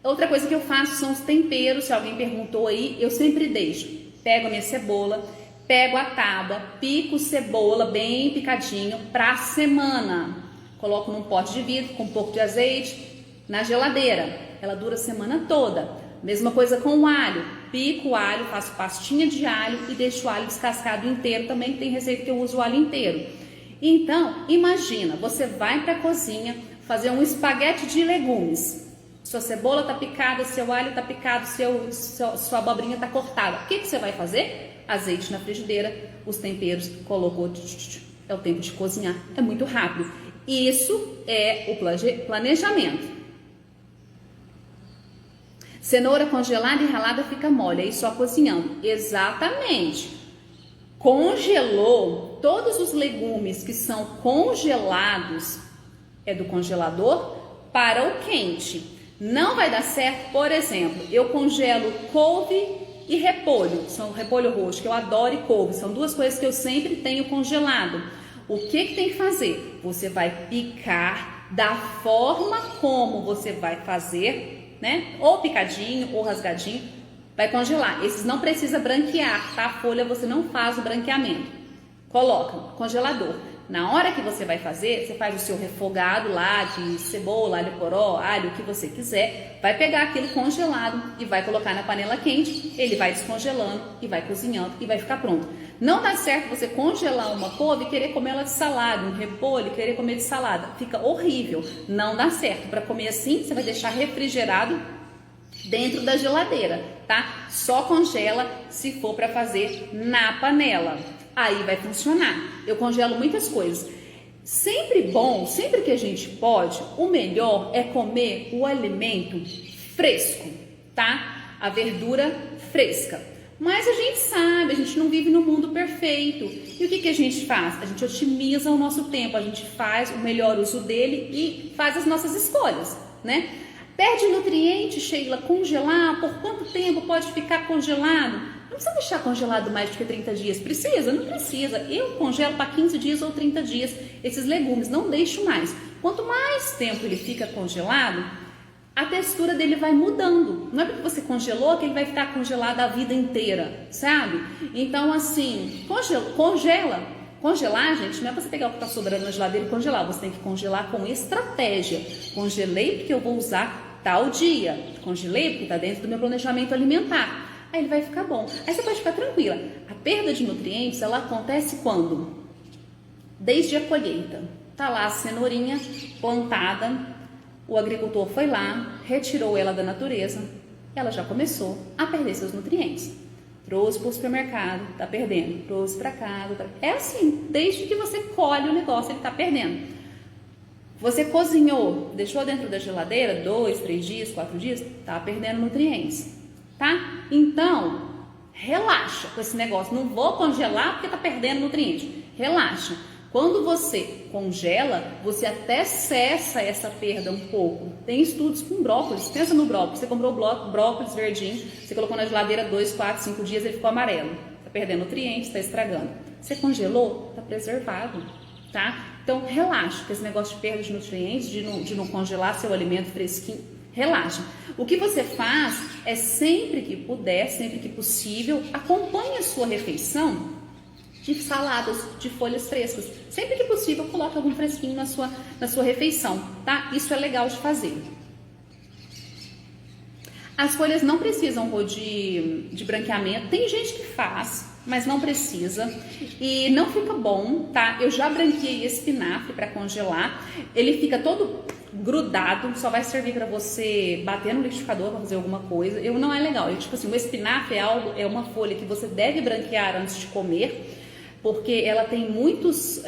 A: Outra coisa que eu faço são os temperos, se alguém perguntou aí, eu sempre deixo. Pego a minha cebola, pego a tábua, pico cebola bem picadinho para a semana. Coloco num pote de vidro com um pouco de azeite na geladeira. Ela dura a semana toda. Mesma coisa com o alho. Pico o alho, faço pastinha de alho e deixo o alho descascado inteiro. Também tem receita que eu uso o alho inteiro. Então, imagina, você vai para a cozinha fazer um espaguete de legumes. Sua cebola está picada, seu alho está picado, sua abobrinha está cortada. O que você vai fazer? Azeite na frigideira, os temperos, colocou, é o tempo de cozinhar. É muito rápido. Isso é o planejamento. Cenoura congelada e ralada fica mole, aí só cozinhando. Exatamente. Congelou, todos os legumes que são congelados é do congelador para o quente. Não vai dar certo, por exemplo, eu congelo couve e repolho, são repolho roxo, que eu adoro, e couve, são duas coisas que eu sempre tenho congelado. O que tem que fazer? Você vai picar da forma como você vai fazer, né? Ou picadinho ou rasgadinho, vai congelar. Esses não precisa branquear, tá? A folha você não faz o branqueamento. Coloca no congelador. Na hora que você vai fazer, você faz o seu refogado lá de cebola, alho poró, alho, o que você quiser. Vai pegar aquilo congelado e vai colocar na panela quente. Ele vai descongelando e vai cozinhando e vai ficar pronto. Não dá certo você congelar uma couve e querer comer ela de salada, um repolho e querer comer de salada. Fica horrível. Não dá certo. Para comer assim, você vai deixar refrigerado dentro da geladeira, tá? Só congela se for para fazer na panela. Aí vai funcionar. Eu congelo muitas coisas. Sempre bom, sempre que a gente pode, o melhor é comer o alimento fresco, tá? A verdura fresca. Mas a gente sabe, a gente não vive no mundo perfeito. E o que a gente faz? A gente otimiza o nosso tempo, a gente faz o melhor uso dele e faz as nossas escolhas, né? Perde nutriente, Sheila, congelar, por quanto tempo pode ficar congelado? Não precisa deixar congelado mais do que 30 dias. Precisa? Não precisa. Eu congelo para 15 dias ou 30 dias esses legumes, não deixo mais. Quanto mais tempo ele fica congelado, a textura dele vai mudando. Não é porque você congelou que ele vai ficar congelado a vida inteira, sabe? Então, assim, congela. Congelar, gente, não é você pegar o que está sobrando na geladeira e congelar. Você tem que congelar com estratégia. Congelei porque eu vou usar tal dia. Congelei porque está dentro do meu planejamento alimentar. Aí ele vai ficar bom. Aí você pode ficar tranquila. A perda de nutrientes, ela acontece quando? Desde a colheita. Tá lá a cenourinha plantada, o agricultor foi lá, retirou ela da natureza, ela já começou a perder seus nutrientes. Trouxe para o supermercado, tá perdendo. Trouxe para casa, tá... É assim, desde que você colhe o negócio, ele tá perdendo. Você cozinhou, deixou dentro da geladeira 2, 3 dias, 4 dias, tá perdendo nutrientes, tá? Então, relaxa com esse negócio. Não vou congelar porque tá perdendo nutrientes. Relaxa. Quando você congela, você até cessa essa perda um pouco. Tem estudos com brócolis. Pensa no brócolis. Você comprou brócolis verdinho, você colocou na geladeira 2, 4, 5 dias, ele ficou amarelo. Está perdendo nutrientes, está estragando. Você congelou, está preservado, tá? Então, relaxa com esse negócio de perda de nutrientes, de não congelar seu alimento fresquinho. Relaxa. O que você faz é sempre que puder, sempre que possível, acompanhe a sua refeição de saladas, de folhas frescas. Sempre que possível, coloque algum fresquinho na sua refeição, tá? Isso é legal de fazer. As folhas não precisam de branqueamento. Tem gente que faz, mas não precisa. E não fica bom, tá? Eu já branqueei espinafre para congelar. Ele fica todo grudado, só vai servir para você bater no liquidificador para fazer alguma coisa. Não é legal. Tipo assim, o espinafre é uma folha que você deve branquear antes de comer, porque ela tem muitos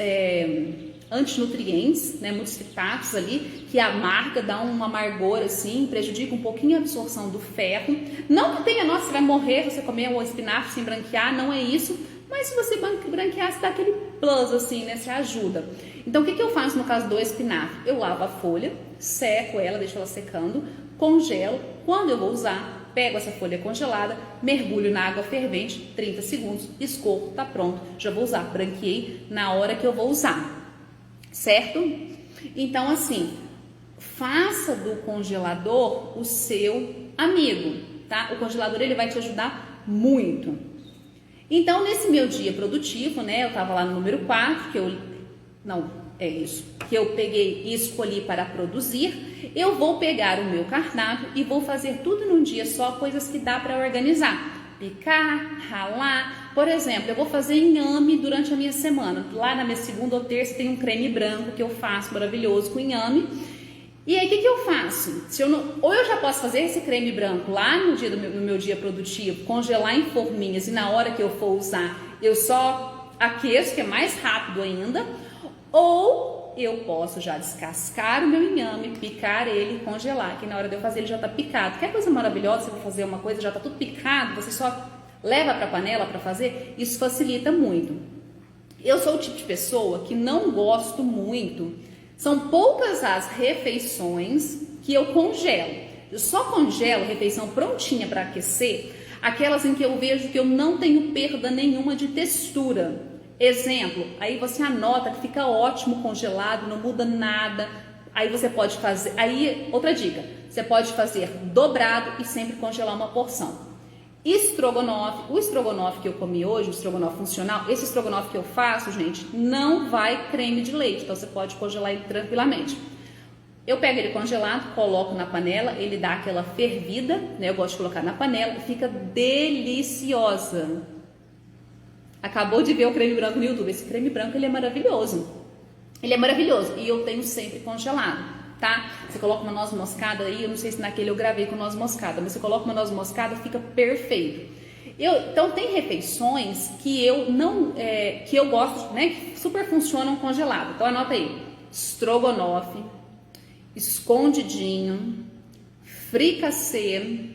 A: antinutrientes, né, muitos fitatos ali, que amarga, dá um amargor assim, prejudica um pouquinho a absorção do ferro. Não que tenha, nossa, você vai morrer se você comer o espinafre sem branquear, não é isso, mas se você branquear, você dá aquele plus assim, né, você ajuda. Então, o que eu faço no caso do espinafre? Eu lavo a folha, seco ela, deixo ela secando, congelo. Quando eu vou usar, pego essa folha congelada, mergulho na água fervente, 30 segundos, escorro, tá pronto, já vou usar. Branqueei na hora que eu vou usar, certo? Então, assim, faça do congelador o seu amigo, tá? O congelador, ele vai te ajudar muito. Então, nesse meu dia produtivo, né, eu tava lá no número 4, que eu peguei e escolhi para produzir. Eu vou pegar o meu cardápio e vou fazer tudo num dia só, coisas que dá para organizar. Picar, ralar. Por exemplo, eu vou fazer inhame durante a minha semana. Lá na minha segunda ou terça tem um creme branco que eu faço maravilhoso com inhame. E aí, o que eu faço? Ou eu já posso fazer esse creme branco lá no meu dia produtivo, congelar em forminhas e na hora que eu for usar, eu só aqueço, que é mais rápido ainda. Ou eu posso já descascar o meu inhame, picar ele e congelar, que na hora de eu fazer ele já tá picado. Quer coisa maravilhosa, você vai fazer uma coisa, já tá tudo picado, você só leva para a panela para fazer, isso facilita muito. Eu sou o tipo de pessoa que não gosto muito, são poucas as refeições que eu congelo. Eu só congelo refeição prontinha para aquecer, aquelas em que eu vejo que eu não tenho perda nenhuma de textura. Exemplo, aí você anota que fica ótimo congelado, não muda nada. Aí você pode fazer, aí outra dica, você pode fazer dobrado e sempre congelar uma porção. Estrogonofe, o estrogonofe que eu comi hoje, o estrogonofe funcional, esse estrogonofe que eu faço, gente, não vai creme de leite, então você pode congelar ele tranquilamente. Eu pego ele congelado, coloco na panela, ele dá aquela fervida, né? Eu gosto de colocar na panela, fica deliciosa. Acabou de ver o creme branco no YouTube. Esse creme branco, ele é maravilhoso. Ele é maravilhoso. E eu tenho sempre congelado, tá? Você coloca uma noz moscada aí. Eu não sei se naquele eu gravei com noz moscada. Mas você coloca uma noz moscada, fica perfeito. Então tem refeições que eu não, que eu gosto, né, que super funcionam congelado. Então anota aí: estrogonofe, escondidinho, fricassê,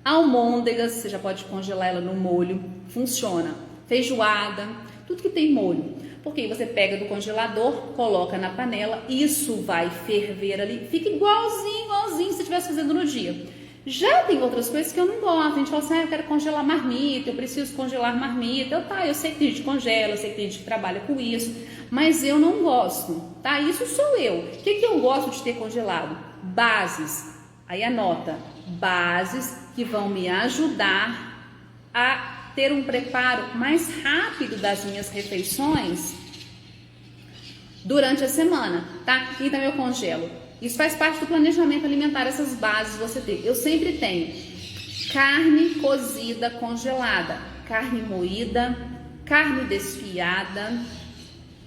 A: almôndegas, você já pode congelar ela no molho, funciona. Feijoada, tudo que tem molho. Porque você pega do congelador, coloca na panela, isso vai ferver ali, fica igualzinho se você estivesse fazendo no dia. Já tem outras coisas que eu não gosto. A gente fala assim: eu quero congelar marmita, eu preciso congelar marmita. Eu sei que tem gente que congela, eu sei que tem gente que trabalha com isso, mas eu não gosto, tá? Isso sou eu. O que eu gosto de ter congelado? Bases. Aí anota: bases que vão me ajudar a ter um preparo mais rápido das minhas refeições durante a semana, tá? Então eu congelo. Isso faz parte do planejamento alimentar, essas bases você tem. Eu sempre tenho carne cozida congelada, carne moída, carne desfiada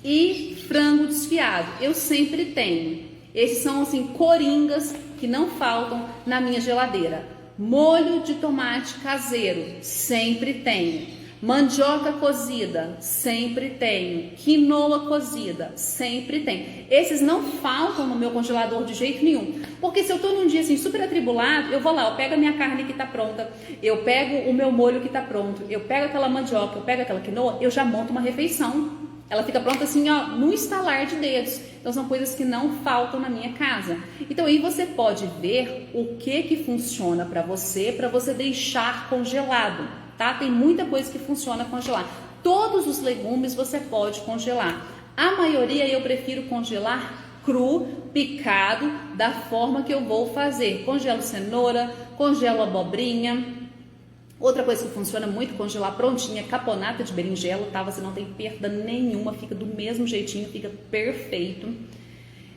A: e frango desfiado. Eu sempre tenho. Esses são assim coringas que não faltam na minha geladeira. Molho de tomate caseiro, sempre tenho. Mandioca cozida, sempre tenho. Quinoa cozida, sempre tenho. Esses não faltam no meu congelador de jeito nenhum. Porque se eu tô num dia assim super atribulado, eu vou lá, eu pego a minha carne que tá pronta, eu pego o meu molho que tá pronto, eu pego aquela mandioca, eu pego aquela quinoa, eu já monto uma refeição. Ela fica pronta assim, ó, num estalar de dedos. Então são coisas que não faltam na minha casa. Então aí você pode ver o que funciona para você deixar congelado, tá? Tem muita coisa que funciona congelar. Todos os legumes você pode congelar. A maioria eu prefiro congelar cru, picado, da forma que eu vou fazer. Congelo cenoura, congelo abobrinha. Outra coisa que funciona muito, congelar prontinha, caponata de berinjela, tá? Você não tem perda nenhuma, fica do mesmo jeitinho, fica perfeito.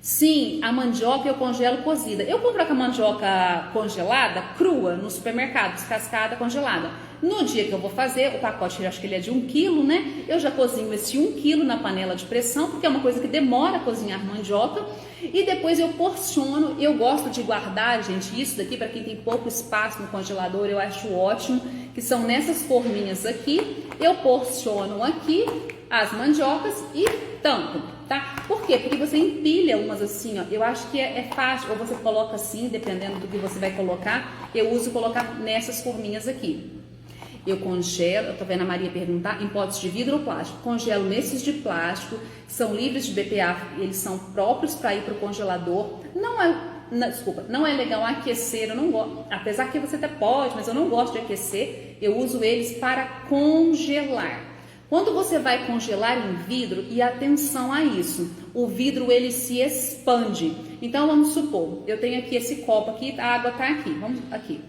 A: Sim, a mandioca eu congelo cozida. Eu compro a mandioca congelada, crua, no supermercado, descascada, congelada. No dia que eu vou fazer, o pacote, eu acho que ele é de 1 quilo, né? Eu já cozinho esse 1 quilo na panela de pressão, porque é uma coisa que demora a cozinhar mandioca. E depois eu porciono. Eu gosto de guardar, gente, isso daqui, para quem tem pouco espaço no congelador, eu acho ótimo, que são nessas forminhas aqui. Eu porciono aqui as mandiocas e tampo, tá? Por quê? Porque você empilha umas assim, ó. Eu acho que é fácil, ou você coloca assim, dependendo do que você vai colocar. Eu uso colocar nessas forminhas aqui. Eu congelo, eu tô vendo a Maria perguntar, em potes de vidro ou plástico? Congelo nesses de plástico, são livres de BPA, eles são próprios para ir para o congelador. Não é legal aquecer, eu não gosto, apesar que você até pode, mas eu não gosto de aquecer, eu uso eles para congelar. Quando você vai congelar em vidro, e atenção a isso, o vidro ele se expande. Então vamos supor, eu tenho aqui esse copo aqui, a água tá aqui, vamos aqui.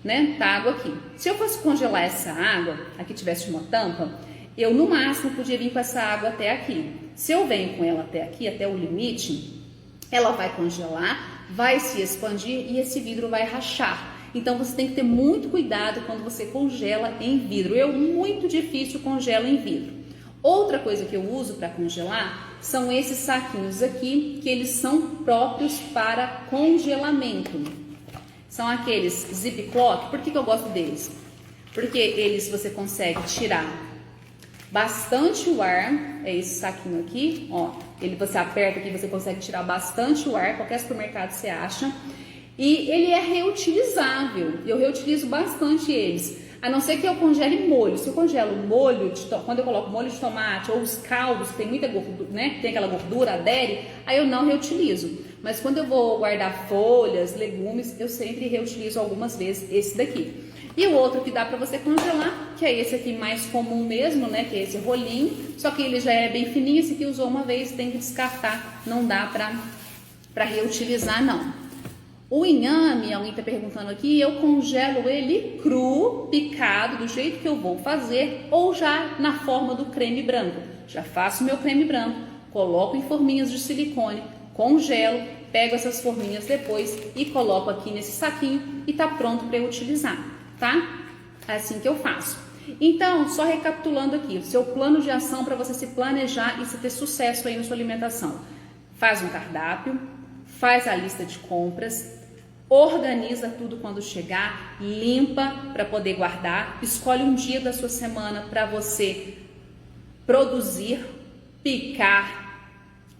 A: Né? Tá água aqui. Se eu fosse congelar essa água, aqui tivesse uma tampa, eu no máximo podia vir com essa água até aqui. Se eu venho com ela até aqui, até o limite, ela vai congelar, vai se expandir e esse vidro vai rachar. Então você tem que ter muito cuidado quando você congela em vidro. Eu muito difícil congelo em vidro. Outra coisa que eu uso para congelar são esses saquinhos aqui, que eles são próprios para congelamento. São aqueles Ziploc. Por que eu gosto deles? Porque eles você consegue tirar bastante o ar. É esse saquinho aqui, ó. Você aperta aqui, você consegue tirar bastante o ar. Qualquer supermercado você acha. E ele é reutilizável. Eu reutilizo bastante eles. A não ser que eu congele molho. Se eu congelo molho, quando eu coloco molho de tomate ou os caldos, que tem muita gordura, né? Tem aquela gordura, adere, aí eu não reutilizo. Mas quando eu vou guardar folhas, legumes, eu sempre reutilizo algumas vezes esse daqui. E o outro que dá para você congelar, que é esse aqui mais comum mesmo, né? Que é esse rolinho. Só que ele já é bem fininho, esse aqui usou uma vez, tem que descartar. Não dá para reutilizar, não. O inhame, alguém está perguntando aqui, eu congelo ele cru, picado, do jeito que eu vou fazer, ou já na forma do creme branco. Já faço meu creme branco, coloco em forminhas de silicone, congelo, pego essas forminhas depois e coloco aqui nesse saquinho e tá pronto para eu utilizar, tá? É assim que eu faço. Então, só recapitulando aqui, o seu plano de ação para você se planejar e se ter sucesso aí na sua alimentação. Faz um cardápio, faz a lista de compras, Organiza tudo quando chegar, limpa para poder guardar, escolhe um dia da sua semana para você produzir, picar,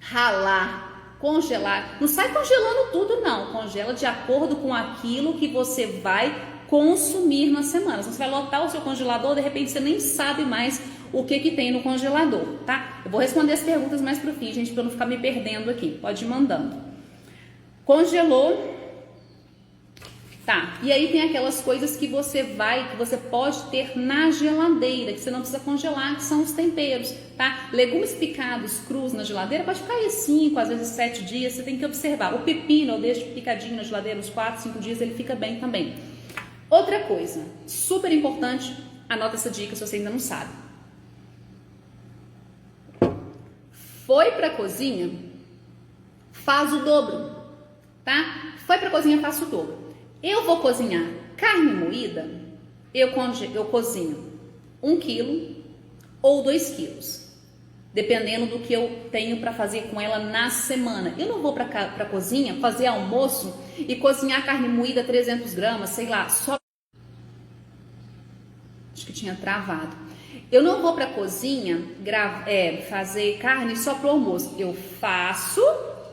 A: ralar, congelar. Não sai congelando tudo não, congela de acordo com aquilo que você vai consumir na semana. Você vai lotar o seu congelador, de repente você nem sabe mais o que tem no congelador, tá? Eu vou responder as perguntas mais pro fim, gente, para eu não ficar me perdendo aqui. Pode ir mandando. Congelou. Tá, e aí tem aquelas coisas que você pode ter na geladeira, que você não precisa congelar, que são os temperos, tá? Legumes picados, crus na geladeira, pode ficar aí 5, às vezes 7 dias, você tem que observar. O pepino eu deixo picadinho na geladeira uns 4, 5 dias, ele fica bem também. Outra coisa, super importante, anota essa dica se você ainda não sabe. Foi pra cozinha, faz o dobro, tá? Foi pra cozinha, faça o dobro. Eu vou cozinhar carne moída, eu cozinho 1 quilo ou 2 quilos, dependendo do que eu tenho para fazer com ela na semana. Eu não vou para cozinha fazer almoço e cozinhar carne moída 300 gramas, sei lá, só... Acho que tinha travado. Eu não vou para cozinha fazer carne só para o almoço. Eu faço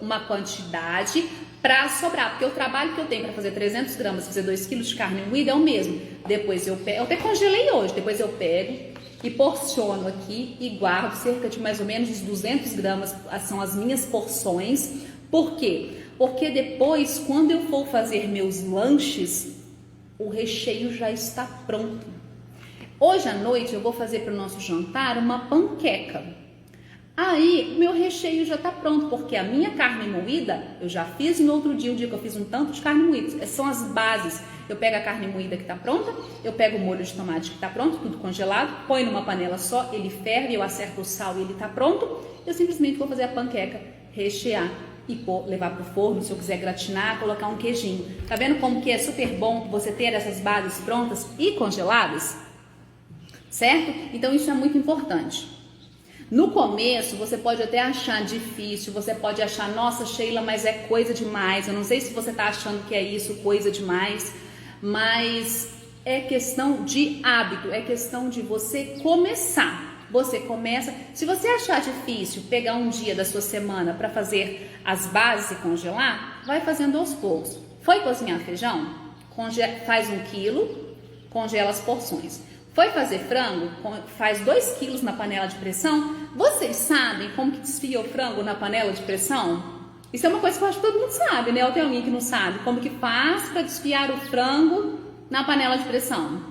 A: uma quantidade para sobrar, porque o trabalho que eu tenho para fazer 300 gramas, fazer 2 quilos de carne moída é o mesmo. Depois eu até congelei hoje, depois eu pego e porciono aqui e guardo cerca de mais ou menos uns 200 gramas, são as minhas porções. Por quê? Porque depois, quando eu for fazer meus lanches, o recheio já está pronto. Hoje à noite eu vou fazer para o nosso jantar uma panqueca. Aí, meu recheio já tá pronto, porque a minha carne moída, eu já fiz no outro dia, um dia que eu fiz um tanto de carne moída. Essas são as bases. Eu pego a carne moída que tá pronta, eu pego o molho de tomate que tá pronto, tudo congelado, põe numa panela só, ele ferve, eu acerto o sal e ele tá pronto. Eu simplesmente vou fazer a panqueca, rechear e levar pro forno, se eu quiser gratinar, colocar um queijinho. Tá vendo como que é super bom você ter essas bases prontas e congeladas? Certo? Então isso é muito importante. No começo, você pode até achar difícil, você pode achar, nossa, Sheila, mas é coisa demais. Eu não sei se você está achando que é isso, coisa demais, mas é questão de hábito, é questão de você começar. Você começa, se você achar difícil pegar um dia da sua semana para fazer as bases e congelar, vai fazendo aos poucos. Foi cozinhar feijão? Faz 1 quilo, congela as porções. Foi fazer frango? Faz 2 quilos na panela de pressão. Vocês sabem como que desfia o frango na panela de pressão? Isso é uma coisa que eu acho que todo mundo sabe, né? Ou tem alguém que não sabe? Como que faz para desfiar o frango na panela de pressão?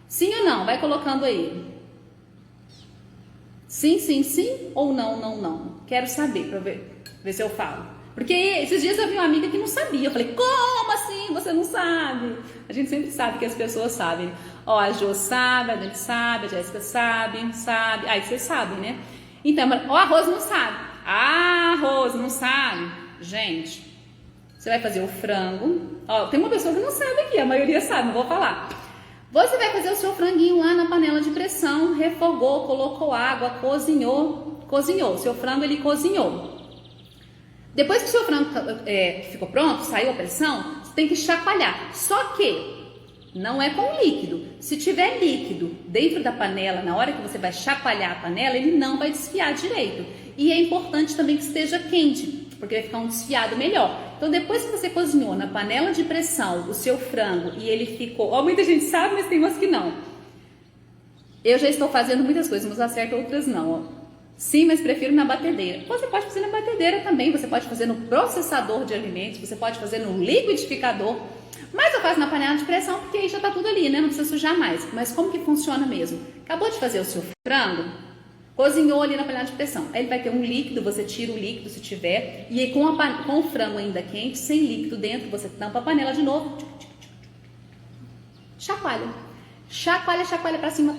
A: Sim ou não? Vai colocando aí. Sim, sim, sim ou não, não, não? Quero saber para ver se eu falo. Porque esses dias eu vi uma amiga que não sabia. Eu falei, como assim você não sabe? A gente sempre sabe que as pessoas sabem. Ó, a Jo sabe, a Dani sabe, a Jéssica sabe. Aí vocês sabem, né? Então, ó, a Rose não sabe. Ah, Rose não sabe. Gente, você vai fazer o frango. Ó, tem uma pessoa que não sabe aqui, a maioria sabe, não vou falar. Você vai fazer o seu franguinho lá na panela de pressão, refogou, colocou água, cozinhou. Seu frango, ele cozinhou. Depois que o seu frango ficou pronto, saiu a pressão, você tem que chacoalhar. Só que não é com líquido. Se tiver líquido dentro da panela, na hora que você vai chacoalhar a panela, ele não vai desfiar direito. E é importante também que esteja quente, porque vai ficar um desfiado melhor. Então, depois que você cozinhou na panela de pressão o seu frango e ele ficou... Ó, muita gente sabe, mas tem umas que não. Eu já estou fazendo muitas coisas, mas acerto outras não, ó. Sim, mas prefiro na batedeira. Você pode fazer na batedeira também, você pode fazer no processador de alimentos, você pode fazer no liquidificador, mas eu faço na panela de pressão porque aí já tá tudo ali, né? Não precisa sujar mais. Mas como que funciona mesmo? Acabou de fazer o seu frango, cozinhou ali na panela de pressão. Aí ele vai ter um líquido, você tira o líquido se tiver, e aí com o frango ainda quente, sem líquido dentro, você tampa a panela de novo, chacoalha. Chacoalha pra cima,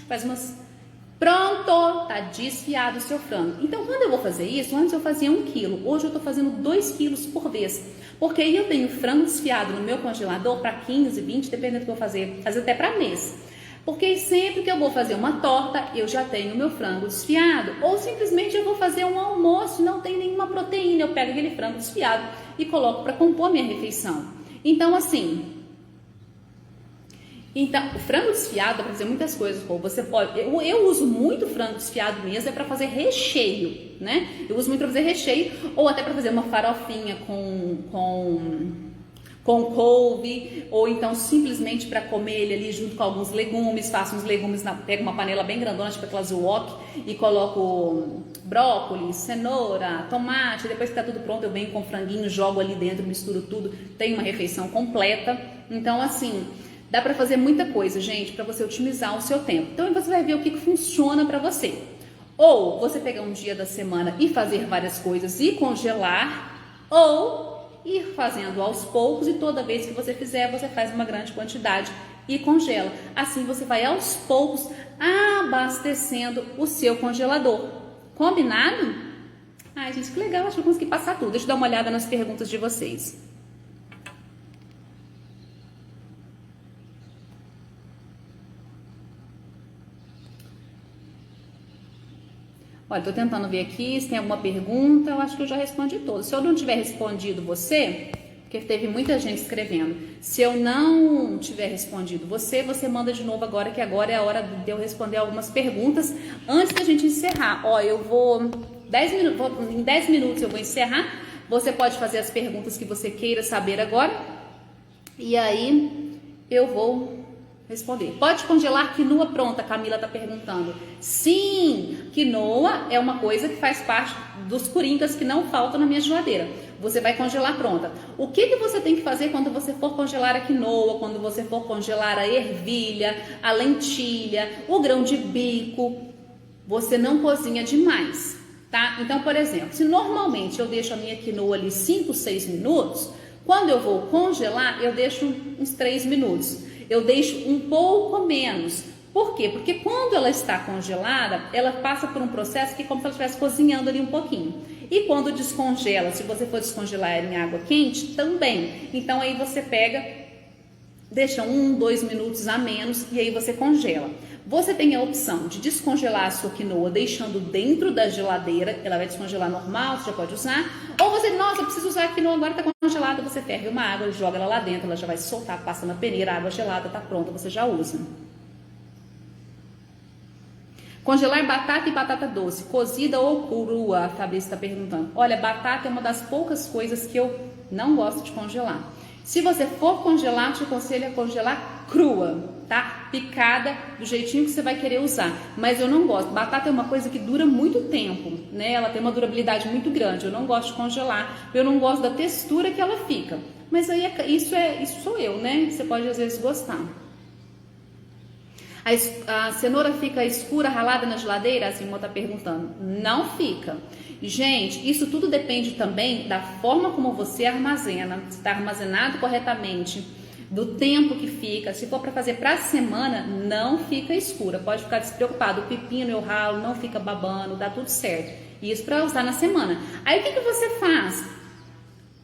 A: faz umas... Pronto, tá desfiado o seu frango. Então, quando eu vou fazer isso, antes eu fazia 1 quilo, hoje eu tô fazendo 2 quilos por vez. Porque aí eu tenho frango desfiado no meu congelador para 15, 20, dependendo do que eu vou fazer, às vezes até para mês. Porque sempre que eu vou fazer uma torta, eu já tenho o meu frango desfiado. Ou simplesmente eu vou fazer um almoço e não tem nenhuma proteína, eu pego aquele frango desfiado e coloco para compor a minha refeição. Então, assim, o frango desfiado dá pra fazer muitas coisas. Pô. Você pode, eu uso muito frango desfiado mesmo, é para fazer recheio, né? Eu uso muito para fazer recheio, ou até para fazer uma farofinha com couve, ou então simplesmente para comer ele ali junto com alguns legumes. Faço uns legumes, pego uma panela bem grandona, tipo aquelas wok, e coloco brócolis, cenoura, tomate. Depois que tá tudo pronto, eu venho com franguinho, jogo ali dentro, misturo tudo, tem uma refeição completa. Então, assim, dá para fazer muita coisa, gente, para você otimizar o seu tempo. Então, você vai ver o que funciona para você. Ou você pegar um dia da semana e fazer várias coisas e congelar, ou ir fazendo aos poucos, e toda vez que você fizer, você faz uma grande quantidade e congela. Assim você vai aos poucos abastecendo o seu congelador. Combinado? Ai, gente, que legal, acho que eu consegui passar tudo. Deixa eu dar uma olhada nas perguntas de vocês. Olha, tô tentando ver aqui se tem alguma pergunta. Eu acho que eu já respondi todas. Se eu não tiver respondido você, porque teve muita gente escrevendo, se eu não tiver respondido você manda de novo agora, que agora é a hora de eu responder algumas perguntas antes da gente encerrar. Ó, eu vou em 10 minutos eu vou encerrar. Você pode fazer as perguntas que você queira saber agora, e aí eu vou responder. Pode congelar quinoa pronta? Camila tá perguntando. Sim, quinoa é uma coisa que faz parte dos coringas que não faltam na minha geladeira. Você vai congelar pronta. O que você tem que fazer quando você for congelar a quinoa, quando você for congelar a ervilha, a lentilha, o grão de bico? Você não cozinha demais, tá? Então, por exemplo, se normalmente eu deixo a minha quinoa ali 5, 6 minutos, quando eu vou congelar, eu deixo uns 3 minutos. Eu deixo um pouco menos. Por quê? Porque quando ela está congelada, ela passa por um processo que é como se ela estivesse cozinhando ali um pouquinho. E quando descongela, se você for descongelar em água quente, também. Então aí você pega, deixa 1, 2 minutos a menos e aí você congela. Você tem a opção de descongelar a sua quinoa deixando dentro da geladeira, ela vai descongelar normal, você já pode usar. Ou você, nossa, eu preciso usar a quinoa agora, tá congelada, você ferve uma água, joga ela lá dentro, ela já vai soltar, passa na peneira, a água gelada, tá pronta, você já usa. Congelar batata e batata doce, cozida ou crua? A Fabrícia está perguntando. Olha, batata é uma das poucas coisas que eu não gosto de congelar. Se você for congelar, te aconselho a congelar crua, tá? Picada do jeitinho que você vai querer usar. Mas eu não gosto. Batata é uma coisa que dura muito tempo, né? Ela tem uma durabilidade muito grande. Eu não gosto de congelar. Eu não gosto da textura que ela fica. Mas aí isso sou eu, né? Você pode às vezes gostar. A cenoura fica escura, ralada na geladeira? A Simone está perguntando. Não fica. Gente, isso tudo depende também da forma como você armazena. Se está armazenado corretamente, do tempo que fica. Se for para fazer para a semana, não fica escura. Pode ficar despreocupado. O pepino eu ralo, não fica babando, dá tudo certo. Isso para usar na semana. Aí o que você faz?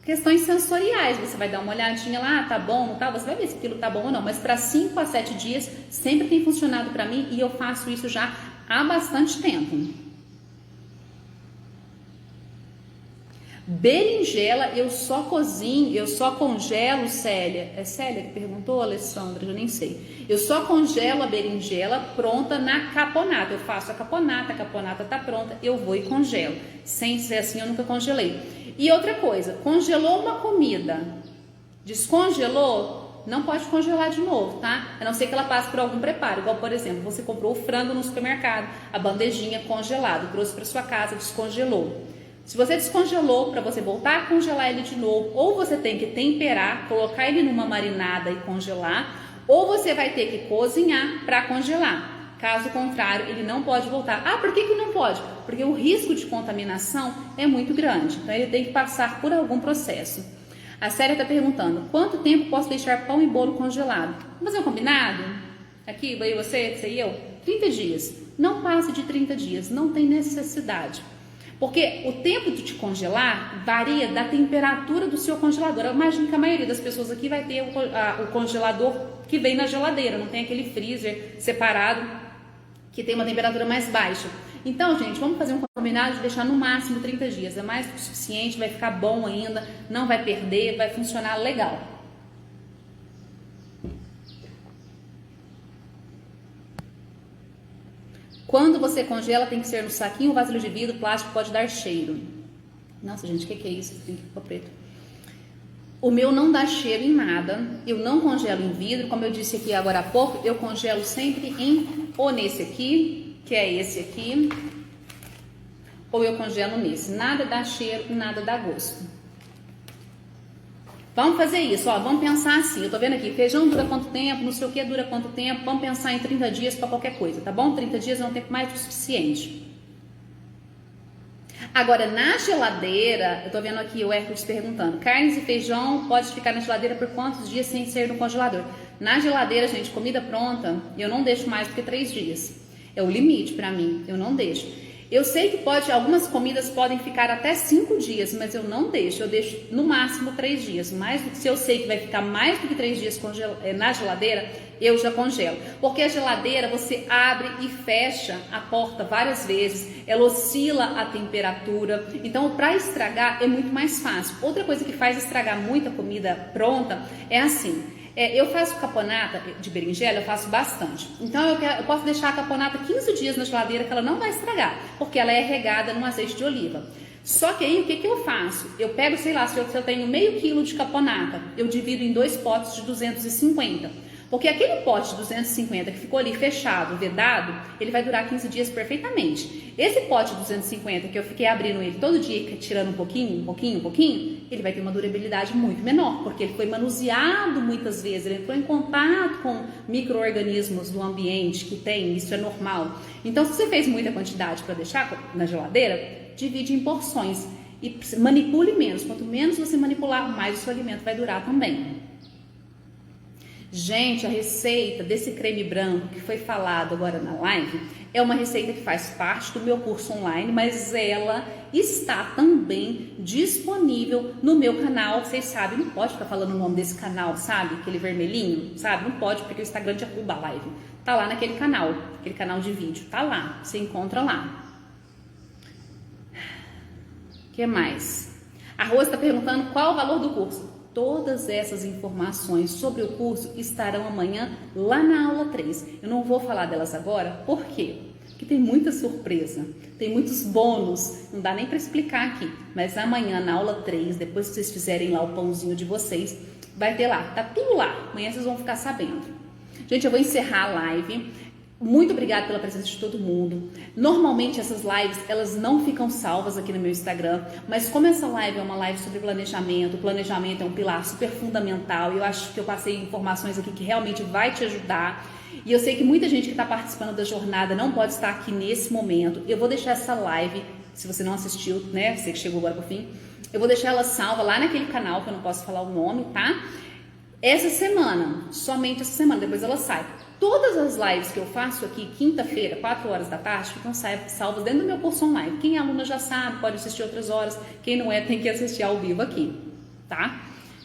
A: Questões sensoriais, você vai dar uma olhadinha lá, tá bom, não tá? Você vai ver se aquilo tá bom ou não, mas para 5 a 7 dias sempre tem funcionado para mim e eu faço isso já há bastante tempo. Berinjela eu só cozinho, eu só congelo, Célia. É Célia que perguntou, Alessandra? Eu nem sei. Eu só congelo a berinjela pronta na caponata. Eu faço a caponata tá pronta, eu vou e congelo. Sem ser assim, eu nunca congelei. E outra coisa, congelou uma comida, descongelou, não pode congelar de novo, tá? A não ser que ela passe por algum preparo. Igual, por exemplo, você comprou o frango no supermercado, a bandejinha congelado, trouxe para sua casa, descongelou. Se você descongelou, para você voltar a congelar ele de novo, ou você tem que temperar, colocar ele numa marinada e congelar, ou você vai ter que cozinhar para congelar. Caso contrário, ele não pode voltar. Ah, por que não pode? Porque o risco de contaminação é muito grande. Então, ele tem que passar por algum processo. A Célia está perguntando, quanto tempo posso deixar pão e bolo congelado? Vamos fazer um combinado? Aqui, você e eu? 30 dias. Não passe de 30 dias, não tem necessidade. Porque o tempo de te congelar varia da temperatura do seu congelador. Eu imagino que a maioria das pessoas aqui vai ter o congelador que vem na geladeira, não tem aquele freezer separado que tem uma temperatura mais baixa. Então, gente, vamos fazer um combinado de deixar no máximo 30 dias. É mais do que o suficiente, vai ficar bom ainda, não vai perder, vai funcionar legal. Quando você congela, tem que ser no saquinho ou vasilha de vidro, plástico pode dar cheiro. Nossa, gente, o que é isso? Tem que ficar preto. O meu não dá cheiro em nada, eu não congelo em vidro, como eu disse aqui agora há pouco, eu congelo sempre ou nesse aqui, que é esse aqui, ou eu congelo nesse. Nada dá cheiro, nada dá gosto. Vamos fazer isso, ó, vamos pensar assim, eu tô vendo aqui, feijão dura quanto tempo, não sei o que dura quanto tempo, vamos pensar em 30 dias para qualquer coisa, tá bom? 30 dias é um tempo mais do que suficiente. Agora, na geladeira, eu tô vendo aqui o Hércules perguntando, carnes e feijão pode ficar na geladeira por quantos dias sem ser no congelador? Na geladeira, gente, comida pronta, eu não deixo mais do que 3 dias. É o limite pra mim, eu não deixo. Eu sei que algumas comidas podem ficar até 5 dias, mas eu não deixo. Eu deixo no máximo 3 dias. Se eu sei que vai ficar mais do que 3 dias na geladeira, eu já congelo. Porque a geladeira você abre e fecha a porta várias vezes, ela oscila a temperatura. Então, para estragar é muito mais fácil. Outra coisa que faz estragar muita comida pronta é assim. Eu faço caponata de berinjela, eu faço bastante. Então eu posso deixar a caponata 15 dias na geladeira que ela não vai estragar, porque ela é regada no azeite de oliva. Só que aí o que eu faço? Eu pego, sei lá, se eu tenho meio quilo de caponata, eu divido em 2 potes de 250. Porque aquele pote de 250 que ficou ali fechado, vedado, ele vai durar 15 dias perfeitamente. Esse pote de 250 que eu fiquei abrindo ele todo dia, tirando um pouquinho, ele vai ter uma durabilidade muito menor, porque ele foi manuseado muitas vezes, ele entrou em contato com micro-organismos do ambiente que tem, isso é normal. Então, se você fez muita quantidade para deixar na geladeira, divide em porções e manipule menos. Quanto menos você manipular, mais o seu alimento vai durar também. Gente, a receita desse creme branco que foi falado agora na live é uma receita que faz parte do meu curso online, mas ela está também disponível no meu canal. Vocês sabem, não pode ficar falando o nome desse canal, sabe? Aquele vermelhinho, sabe? Não pode, porque o Instagram derruba a live. Tá lá naquele canal de vídeo, tá lá, você encontra lá. O que mais? A Rose está perguntando qual o valor do curso. Todas essas informações sobre o curso estarão amanhã lá na aula 3. Eu não vou falar delas agora, por quê? Porque tem muita surpresa, tem muitos bônus, não dá nem para explicar aqui. Mas amanhã na aula 3, depois que vocês fizerem lá o pãozinho de vocês, vai ter lá, tá tudo lá. Amanhã vocês vão ficar sabendo. Gente, eu vou encerrar a live. Muito obrigada pela presença de todo mundo. Normalmente essas lives, elas não ficam salvas aqui no meu Instagram, mas como essa live é uma live sobre planejamento, o planejamento é um pilar super fundamental, e eu acho que eu passei informações aqui que realmente vai te ajudar. E eu sei que muita gente que está participando da jornada não pode estar aqui nesse momento. Eu vou deixar essa live, se você não assistiu, né, você que chegou agora pro fim, eu vou deixar ela salva lá naquele canal, que eu não posso falar o nome, tá? Essa semana, somente essa semana, depois ela sai. Todas as lives que eu faço aqui, quinta-feira, 4 horas da tarde, ficam salvas dentro do meu curso online. Quem é aluna já sabe, pode assistir outras horas. Quem não é, tem que assistir ao vivo aqui, tá?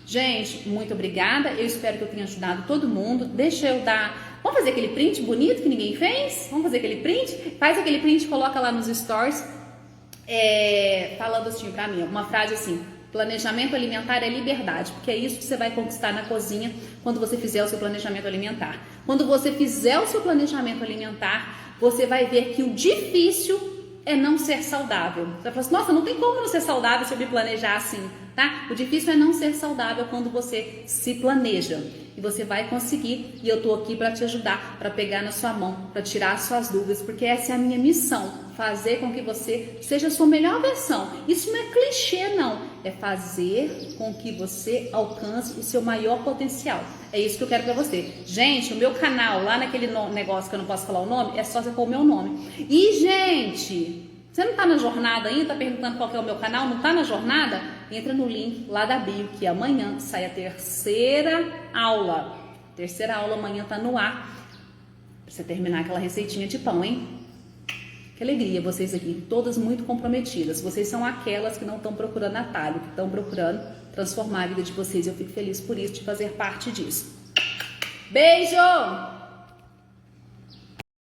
A: Gente, muito obrigada. Eu espero que eu tenha ajudado todo mundo. Deixa eu dar... Vamos fazer aquele print bonito que ninguém fez? Vamos fazer aquele print? Faz aquele print e coloca lá nos stories. Falando assim pra mim, uma frase assim: planejamento alimentar é liberdade, porque é isso que você vai conquistar na cozinha quando você fizer o seu planejamento alimentar. Quando você fizer o seu planejamento alimentar, você vai ver que o difícil é não ser saudável. Você vai falar assim, nossa, não tem como não ser saudável se eu me planejar assim, tá? O difícil é não ser saudável quando você se planeja. E você vai conseguir, e eu tô aqui para te ajudar, para pegar na sua mão, para tirar as suas dúvidas, porque essa é a minha missão, fazer com que você seja a sua melhor versão. Isso não é clichê, não, é fazer com que você alcance o seu maior potencial. É isso que eu quero para você. Gente, o meu canal, lá naquele negócio que eu não posso falar o nome, é só você pôr o meu nome. E, gente, você não tá na jornada ainda, tá perguntando qual que é o meu canal, não tá na jornada? Entra no link lá da bio, que amanhã sai a terceira aula. Terceira aula amanhã tá no ar, pra você terminar aquela receitinha de pão, hein? Que alegria vocês aqui, todas muito comprometidas. Vocês são aquelas que não estão procurando atalho, que estão procurando transformar a vida de vocês. Eu fico feliz por isso, de fazer parte disso. Beijo!